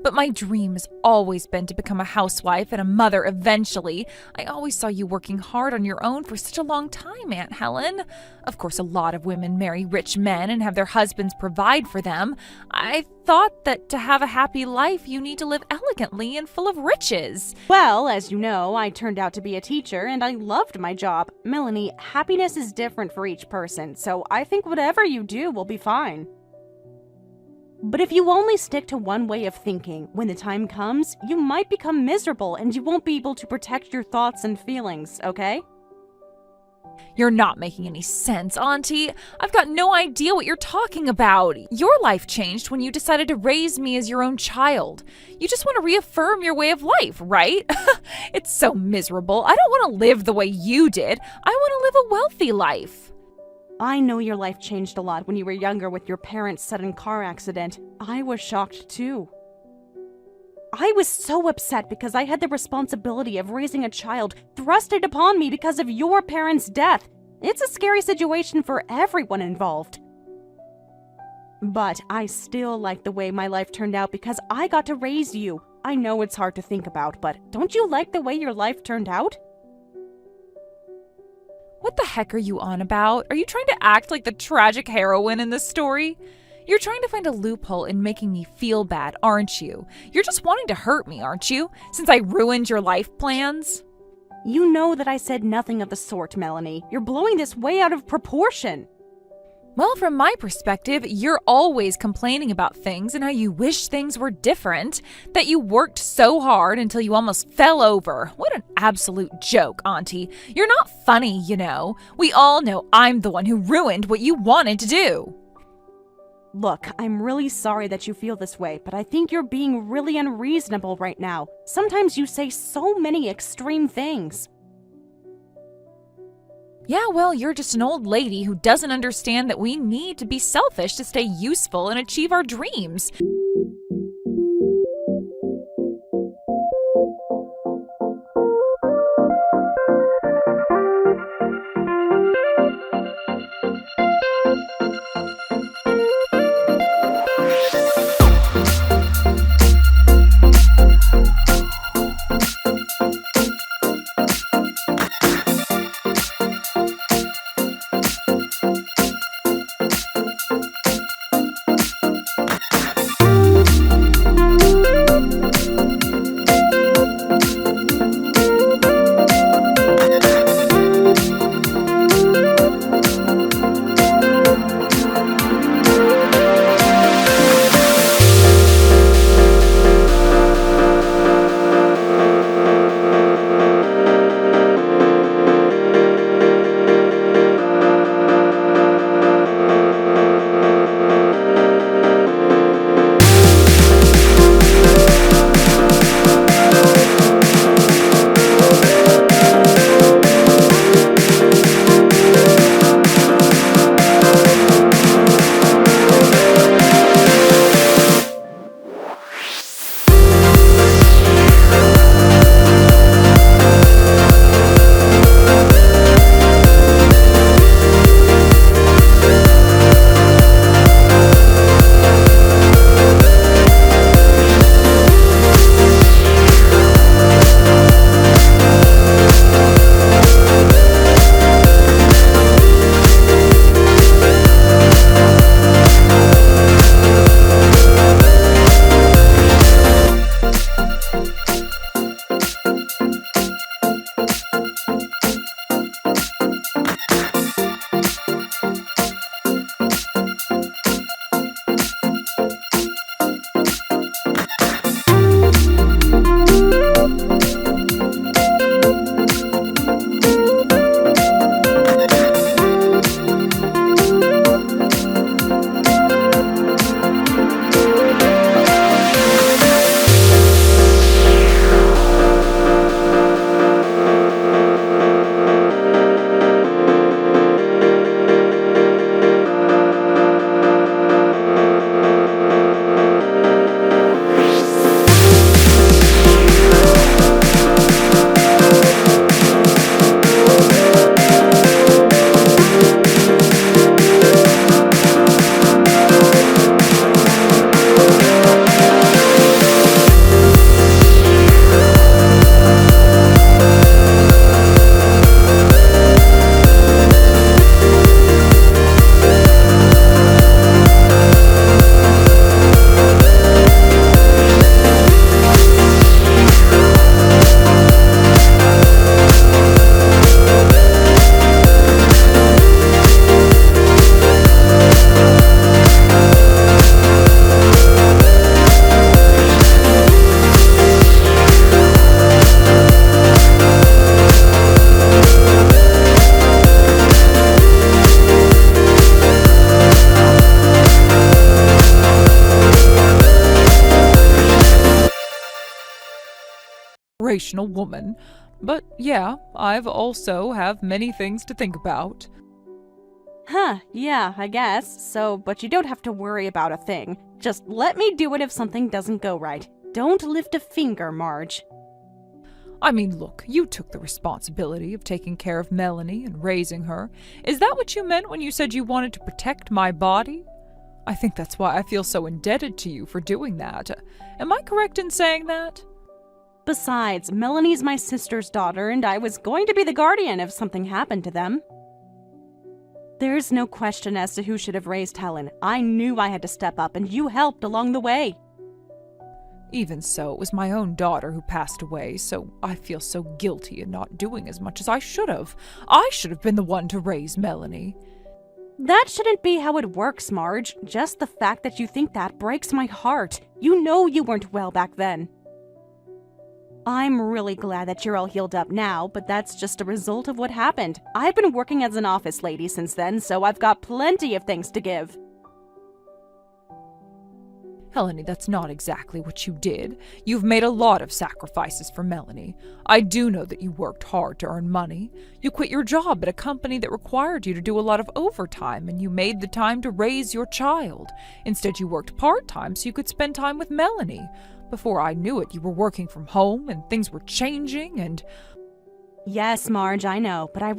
B: But my dream has always been to become a housewife and a mother eventually. I always saw you working hard on your own for such a long time, Aunt Helen. Of course, a lot of women marry rich men and have their husbands provide for them. I thought that to have a happy life, you need to live elegantly and full of riches.
A: Well, as you know, I turned out to be a teacher and I loved my job. Melanie, happiness is different for each person, so I think whatever you do will be fine. But if you only stick to one way of thinking, when the time comes, you might become miserable and you won't be able to protect your thoughts and feelings, okay?
B: You're not making any sense, Auntie. I've got no idea what you're talking about. Your life changed when you decided to raise me as your own child. You just want to reaffirm your way of life, right? It's so miserable. I don't want to live the way you did. I want to live a wealthy life.
A: I know your life changed a lot when you were younger with your parents' sudden car accident. I was shocked too. I was so upset because I had the responsibility of raising a child thrusted upon me because of your parents' death. It's a scary situation for everyone involved. But I still like the way my life turned out because I got to raise you. I know it's hard to think about, but don't you like the way your life turned out?
B: What the heck are you on about? Are you trying to act like the tragic heroine in this story? You're trying to find a loophole in making me feel bad, aren't you? You're just wanting to hurt me, aren't you? Since I ruined your life plans?
A: You know that I said nothing of the sort, Melanie. You're blowing this way out of proportion.
B: Well, from my perspective, you're always complaining about things and how you wish things were different, that you worked so hard until you almost fell over. What an absolute joke, Auntie. You're not funny, you know. We all know I'm the one who ruined what you wanted to do.
A: Look, I'm really sorry that you feel this way, but I think you're being really unreasonable right now. Sometimes you say so many extreme things.
B: Yeah, well, you're just an old lady who doesn't understand that we need to be selfish to stay useful and achieve our dreams. inspirational woman. But yeah, I've also have many things to think about.
A: Huh, yeah, I guess. So, but you don't have to worry about a thing. Just let me do it if something doesn't go right. Don't lift a finger, Marge.
B: I mean, look, you took the responsibility of taking care of Melanie and raising her. Is that what you meant when you said you wanted to protect my body? I think that's why I feel so indebted to you for doing that. Am I correct in saying that?
A: Besides, Melanie's my sister's daughter, and I was going to be the guardian if something happened to them. There's no question as to who should have raised Helen. I knew I had to step up, and you helped along the way.
B: Even so, it was my own daughter who passed away, so I feel so guilty in not doing as much as I should have. I should have been the one to raise Melanie.
A: That shouldn't be how it works, Marge. Just the fact that you think that breaks my heart. You know you weren't well back then. I'm really glad that you're all healed up now, but that's just a result of what happened. I've been working as an office lady since then, so I've got plenty of things to give.
B: Helene, that's not exactly what you did. You've made a lot of sacrifices for Melanie. I do know that you worked hard to earn money. You quit your job at a company that required you to do a lot of overtime, and you made the time to raise your child. Instead, you worked part-time so you could spend time with Melanie. Before I knew it, you were working from home, and things were changing, and...
A: Yes, Marge, I know, but I...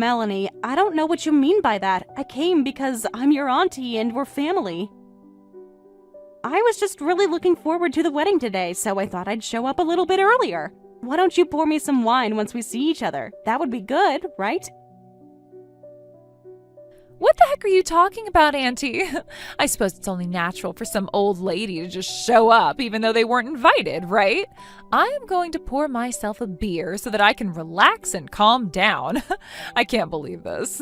A: Melanie, I don't know what you mean by that. I came because I'm your auntie and we're family. I was just really looking forward to the wedding today, so I thought I'd show up a little bit earlier. Why don't you pour me some wine once we see each other? That would be good, right?
B: What the heck are you talking about, Auntie? I suppose it's only natural for some old lady to just show up even though they weren't invited, right? I am going to pour myself a beer so that I can relax and calm down. I can't believe this.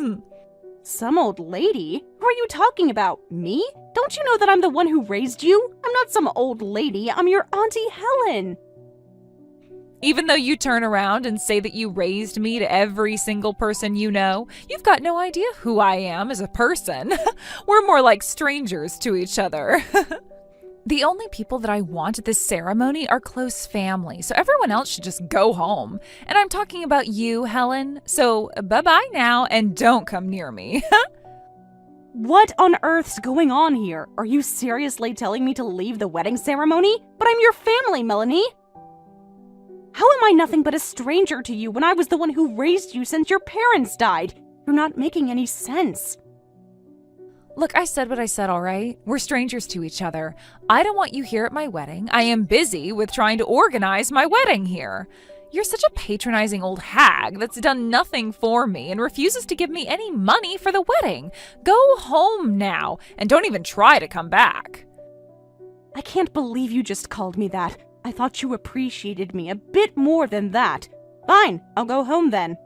A: Some old lady? Who are you talking about? Me? Don't you know that I'm the one who raised you? I'm not some old lady. I'm your Auntie Helen.
B: Even though you turn around and say that you raised me to every single person you know, you've got no idea who I am as a person. We're more like strangers to each other. The only people that I want at this ceremony are close family, so everyone else should just go home. And I'm talking about you, Helen, so bye-bye now and don't come near me.
A: What on earth's going on here? Are you seriously telling me to leave the wedding ceremony? But I'm your family, Melanie. How am I nothing but a stranger to you when I was the one who raised you since your parents died? You're not making any sense.
B: Look, I said what I said, all right? We're strangers to each other. I don't want you here at my wedding. I am busy with trying to organize my wedding here. You're such a patronizing old hag that's done nothing for me and refuses to give me any money for the wedding. Go home now and don't even try to come back.
A: I can't believe you just called me that. I thought you appreciated me a bit more than that. Fine, I'll go home then.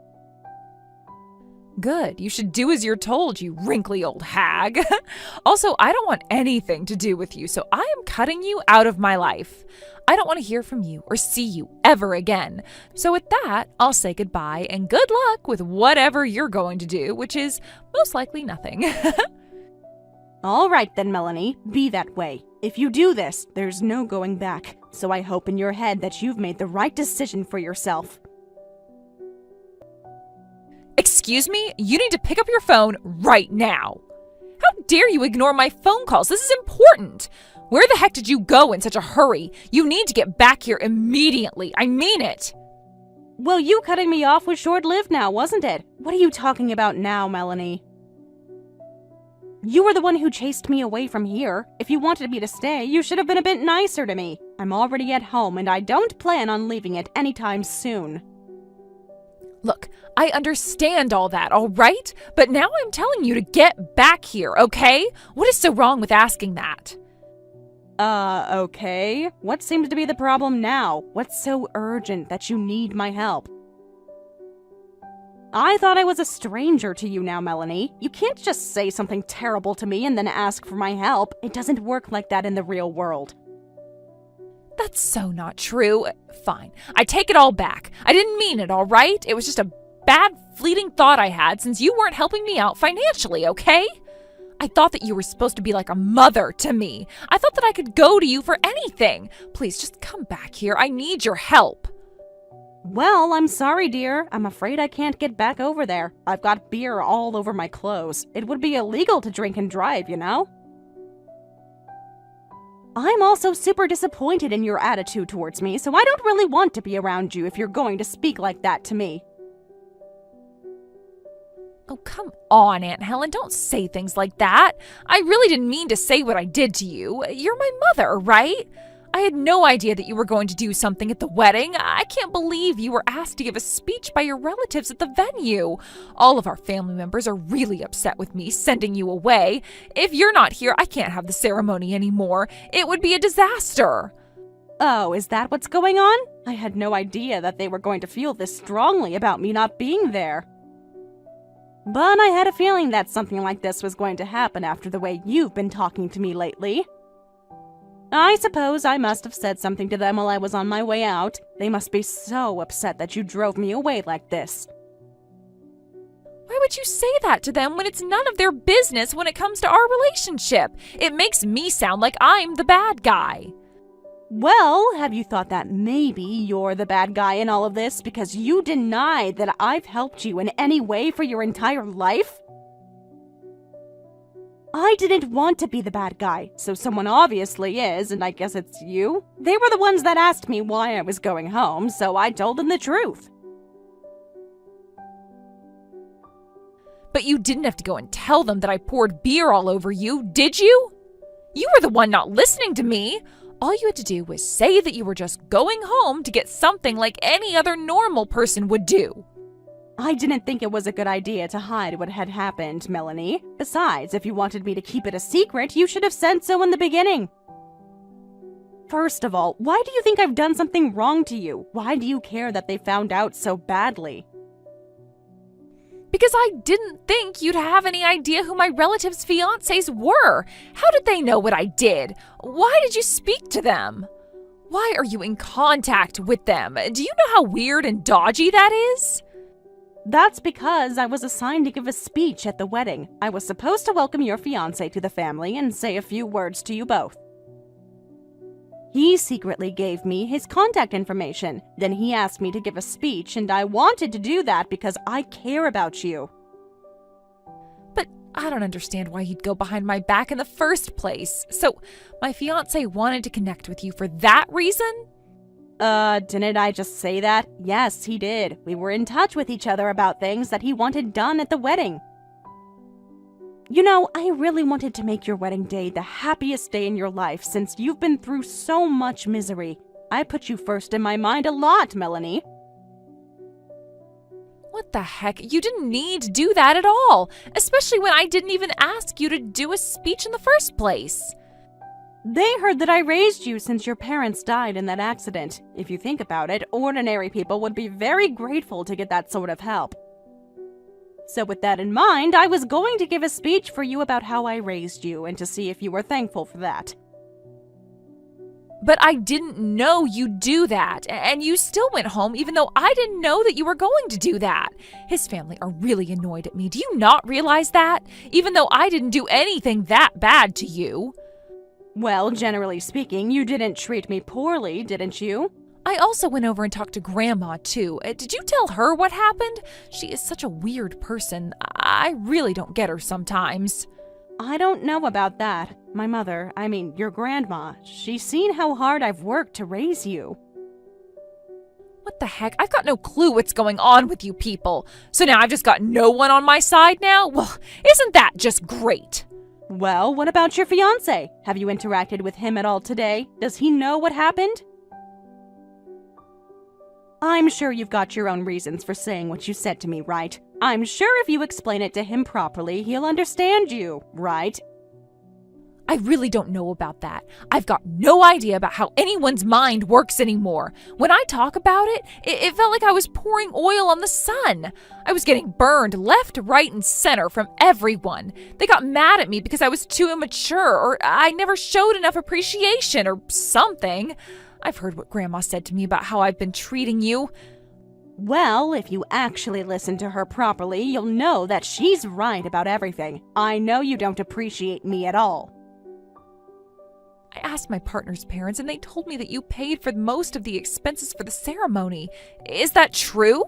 B: Good. You should do as you're told, you wrinkly old hag. Also, I don't want anything to do with you, so I am cutting you out of my life. I don't want to hear from you or see you ever again. So with that, I'll say goodbye and good luck with whatever you're going to do, which is most likely nothing.
A: All right then, Melanie, be that way. If you do this, there's no going back. So I hope in your head that you've made the right decision for yourself.
B: Excuse me? You need to pick up your phone right now. How dare you ignore my phone calls? This is important. Where the heck did you go in such a hurry? You need to get back here immediately. I mean it.
A: Well, you cutting me off was short-lived now, wasn't it? What are you talking about now, Melanie? You were the one who chased me away from here. If you wanted me to stay, you should have been a bit nicer to me. I'm already at home, and I don't plan on leaving it anytime soon.
B: Look, I understand all that, all right? But now I'm telling you to get back here, okay? What is so wrong with asking that?
A: Okay. What seems to be the problem now? What's so urgent that you need my help? I thought I was a stranger to you now, Melanie. You can't just say something terrible to me and then ask for my help. It doesn't work like that in the real world.
B: That's so not true. Fine. I take it all back. I didn't mean it, all right? It was just a bad, fleeting thought I had since you weren't helping me out financially, okay? I thought that you were supposed to be like a mother to me. I thought that I could go to you for anything. Please, just come back here. I need your help.
A: Well, I'm sorry, dear. I'm afraid I can't get back over there. I've got beer all over my clothes. It would be illegal to drink and drive, you know? I'm also super disappointed in your attitude towards me, so I don't really want to be around you if you're going to speak like that to me.
B: Oh, come on, Aunt Helen. Don't say things like that. I really didn't mean to say what I did to you. You're my mother, right? I had no idea that you were going to do something at the wedding. I can't believe you were asked to give a speech by your relatives at the venue. All of our family members are really upset with me sending you away. If you're not here, I can't have the ceremony anymore. It would be a disaster.
A: Oh, is that what's going on? I had no idea that they were going to feel this strongly about me not being there. But I had a feeling that something like this was going to happen after the way you've been talking to me lately. I suppose I must have said something to them while I was on my way out. They must be so upset that you drove me away like this.
B: Why would you say that to them when it's none of their business when it comes to our relationship? It makes me sound like I'm the bad guy.
A: Well, have you thought that maybe you're the bad guy in all of this because you denied that I've helped you in any way for your entire life? I didn't want to be the bad guy, so someone obviously is, and I guess it's you. They were the ones that asked me why I was going home, so I told them the truth.
B: But you didn't have to go and tell them that I poured beer all over you, did you? You were the one not listening to me. All you had to do was say that you were just going home to get something like any other normal person would do.
A: I didn't think it was a good idea to hide what had happened, Melanie. Besides, if you wanted me to keep it a secret, you should have said so in the beginning. First of all, why do you think I've done something wrong to you? Why do you care that they found out so badly?
B: Because I didn't think you'd have any idea who my relatives' fiancés were. How did they know what I did? Why did you speak to them? Why are you in contact with them? Do you know how weird and dodgy that is?
A: That's because I was assigned to give a speech at the wedding. I was supposed to welcome your fiancé to the family and say a few words to you both. He secretly gave me his contact information. Then he asked me to give a speech, and I wanted to do that because I care about you.
B: But I don't understand why he'd go behind my back in the first place. So my fiancé wanted to connect with you for that reason?
A: Didn't I just say that? Yes, he did. We were in touch with each other about things that he wanted done at the wedding. You know, I really wanted to make your wedding day the happiest day in your life since you've been through so much misery. I put you first in my mind a lot, Melanie.
B: What the heck? You didn't need to do that at all, especially when I didn't even ask you to do a speech in the first place.
A: They heard that I raised you since your parents died in that accident. If you think about it, ordinary people would be very grateful to get that sort of help. So with that in mind, I was going to give a speech for you about how I raised you and to see if you were thankful for that.
B: But I didn't know you'd do that, and you still went home even though I didn't know that you were going to do that. His family are really annoyed at me. Do you not realize that? Even though I didn't do anything that bad to you.
A: Well, generally speaking, you didn't treat me poorly, didn't you?
B: I also went over and talked to Grandma, too. Did you tell her what happened? She is such a weird person. I really don't get her sometimes.
A: I don't know about that. My mother, your grandma, she's seen how hard I've worked to raise you.
B: What the heck? I've got no clue what's going on with you people. So now I've just got no one on my side now? Well, isn't that just great?
A: Well, what about your fiancé? Have you interacted with him at all today? Does he know what happened? I'm sure you've got your own reasons for saying what you said to me, right? I'm sure if you explain it to him properly, he'll understand you, right?
B: I really don't know about that. I've got no idea about how anyone's mind works anymore. When I talk about it, it felt like I was pouring oil on the sun. I was getting burned left, right, and center from everyone. They got mad at me because I was too immature, or I never showed enough appreciation, or something. I've heard what Grandma said to me about how I've been treating you.
A: Well, if you actually listen to her properly, you'll know that she's right about everything. I know you don't appreciate me at all.
B: I asked my partner's parents, and they told me that you paid for most of the expenses for the ceremony. Is that true?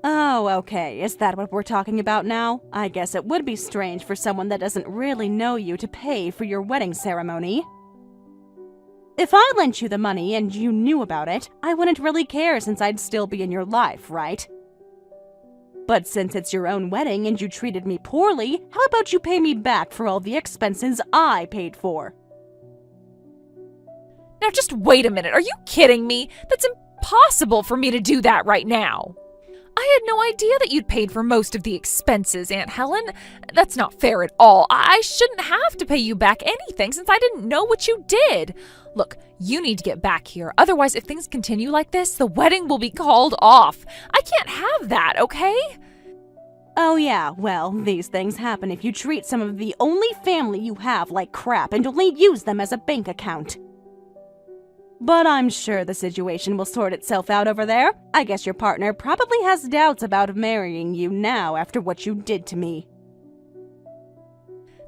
A: Oh, okay. Is that what we're talking about now? I guess it would be strange for someone that doesn't really know you to pay for your wedding ceremony. If I lent you the money and you knew about it, I wouldn't really care since I'd still be in your life, right? But since it's your own wedding and you treated me poorly, how about you pay me back for all the expenses I paid for?
B: Now just wait a minute, are you kidding me? That's impossible for me to do that right now. I had no idea that you'd paid for most of the expenses, Aunt Helen. That's not fair at all. I shouldn't have to pay you back anything since I didn't know what you did. Look, you need to get back here. Otherwise, if things continue like this, the wedding will be called off. I can't have that, okay?
A: Oh yeah, well, these things happen if you treat some of the only family you have like crap and only use them as a bank account. But I'm sure the situation will sort itself out over there. I guess your partner probably has doubts about marrying you now after what you did to me.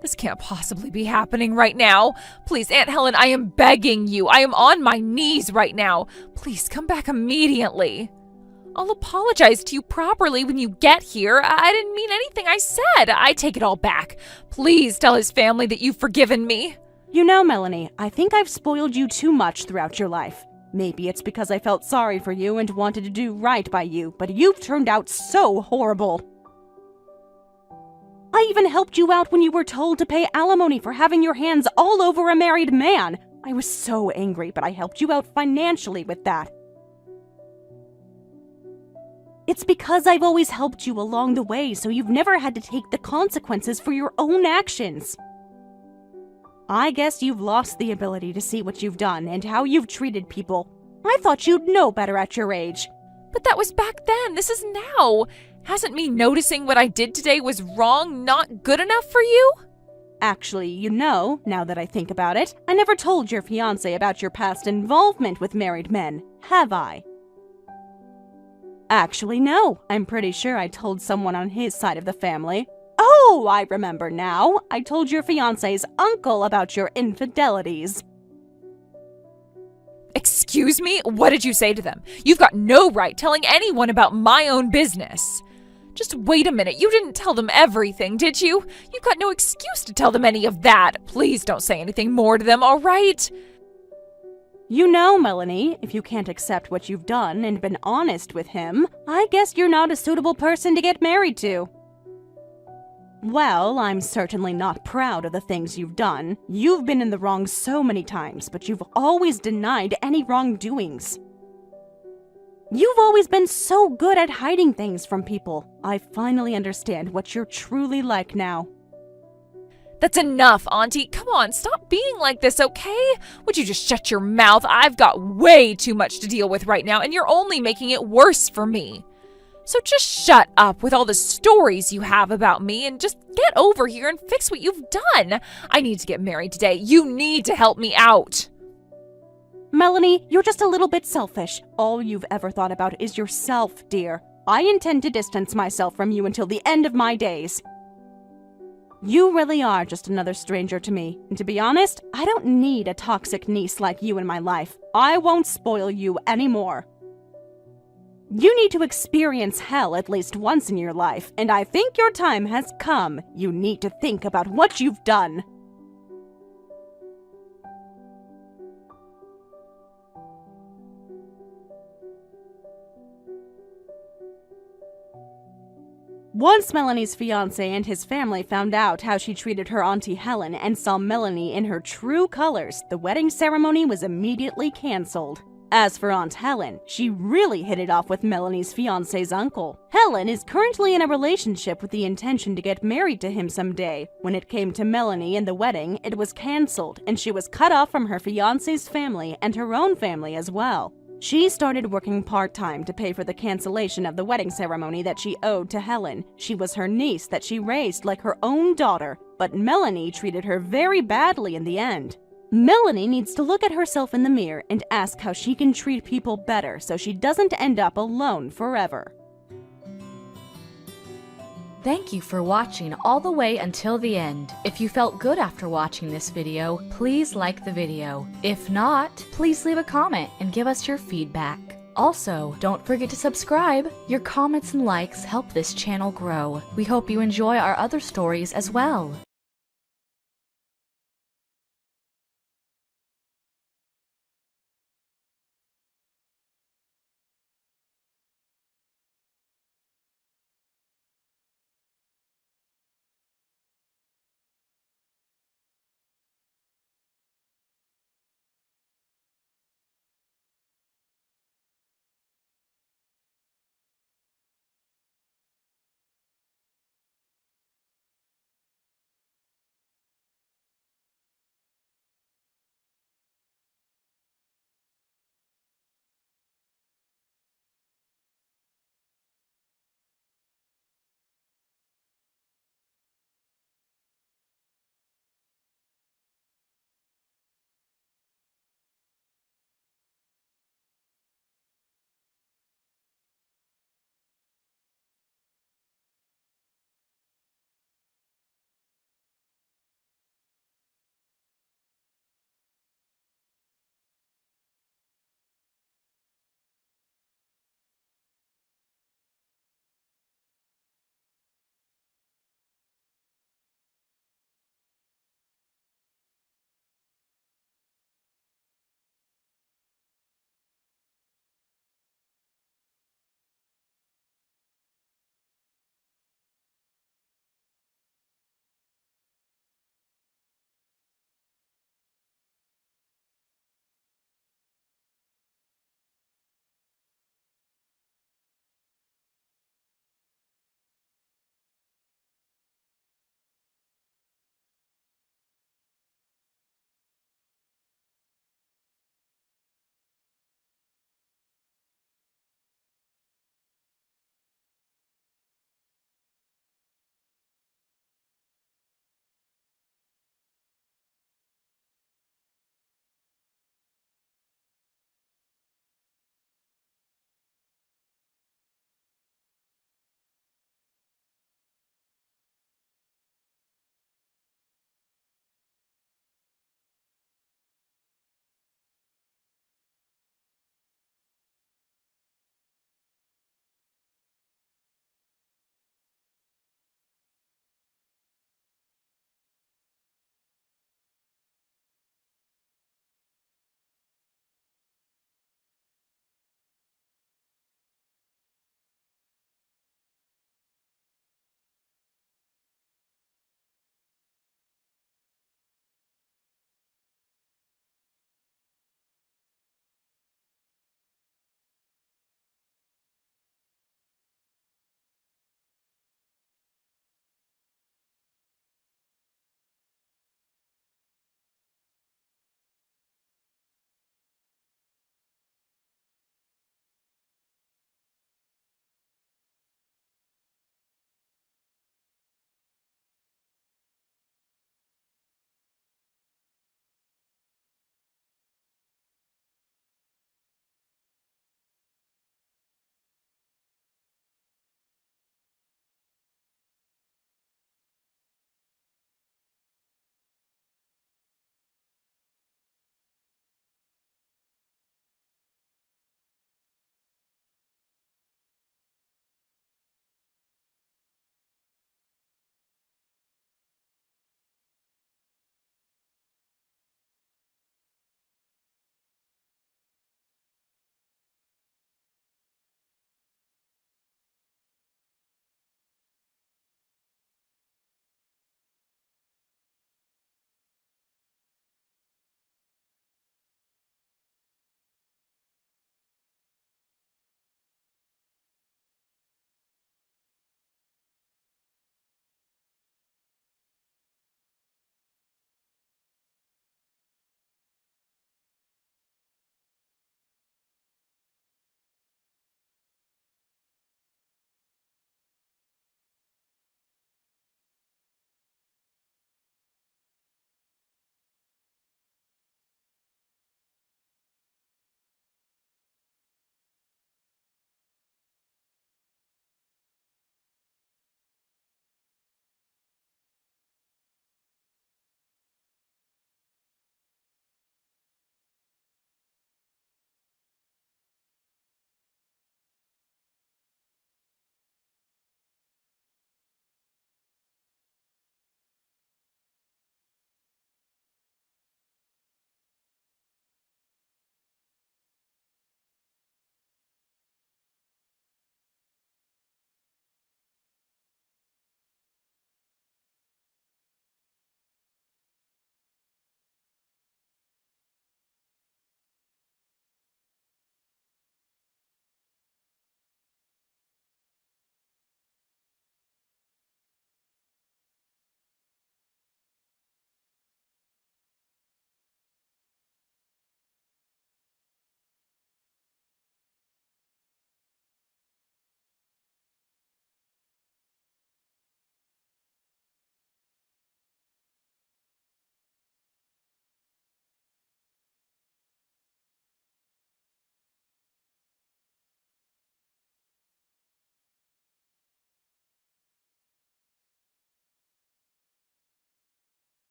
B: This can't possibly be happening right now. Please, Aunt Helen, I am begging you. I am on my knees right now. Please come back immediately. I'll apologize to you properly when you get here. I didn't mean anything I said. I take it all back. Please tell his family that you've forgiven me.
A: You know, Melanie, I think I've spoiled you too much throughout your life. Maybe it's because I felt sorry for you and wanted to do right by you, but you've turned out so horrible. I even helped you out when you were told to pay alimony for having your hands all over a married man. I was so angry, but I helped you out financially with that. It's because I've always helped you along the way, so you've never had to take the consequences for your own actions. I guess you've lost the ability to see what you've done and how you've treated people. I thought you'd know better at your age.
B: But that was back then. This is now. Hasn't me noticing what I did today was wrong not good enough for you?
A: Actually, you know, now that I think about it, I never told your fiancé about your past involvement with married men, have I? Actually, no. I'm pretty sure I told someone on his side of the family. Oh, I remember now. I told your fiancé's uncle about your infidelities.
B: Excuse me? What did you say to them? You've got no right telling anyone about my own business. Just wait a minute. You didn't tell them everything, did you? You've got no excuse to tell them any of that. Please don't say anything more to them, all right?
A: You know, Melanie, if you can't accept what you've done and been honest with him, I guess you're not a suitable person to get married to. Well, I'm certainly not proud of the things you've done. You've been in the wrong so many times, but you've always denied any wrongdoings. You've always been so good at hiding things from people. I finally understand what you're truly like now.
B: That's enough, Auntie. Come on, stop being like this, okay? Would you just shut your mouth? I've got way too much to deal with right now, and you're only making it worse for me. So just shut up with all the stories you have about me and just get over here and fix what you've done. I need to get married today. You need to help me out.
A: Melanie, you're just a little bit selfish. All you've ever thought about is yourself, dear. I intend to distance myself from you until the end of my days. You really are just another stranger to me, and to be honest, I don't need a toxic niece like you in my life. I won't spoil you anymore. You need to experience hell at least once in your life, and I think your time has come. You need to think about what you've done. Once Melanie's fiancé and his family found out how she treated her Auntie Helen and saw Melanie in her true colors, the wedding ceremony was immediately canceled. As for Aunt Helen, she really hit it off with Melanie's fiancé's uncle. Helen is currently in a relationship with the intention to get married to him someday. When it came to Melanie and the wedding, it was canceled, and she was cut off from her fiancé's family and her own family as well. She started working part-time to pay for the cancellation of the wedding ceremony that she owed to Helen. She was her niece that she raised like her own daughter, but Melanie treated her very badly in the end. Melanie needs to look at herself in the mirror and ask how she can treat people better so she doesn't end up alone forever.
C: Thank you for watching all the way until the end. If you felt good after watching this video, please like the video. If not, please leave a comment and give us your feedback. Also, don't forget to subscribe. Your comments and likes help this channel grow. We hope you enjoy our other stories as well.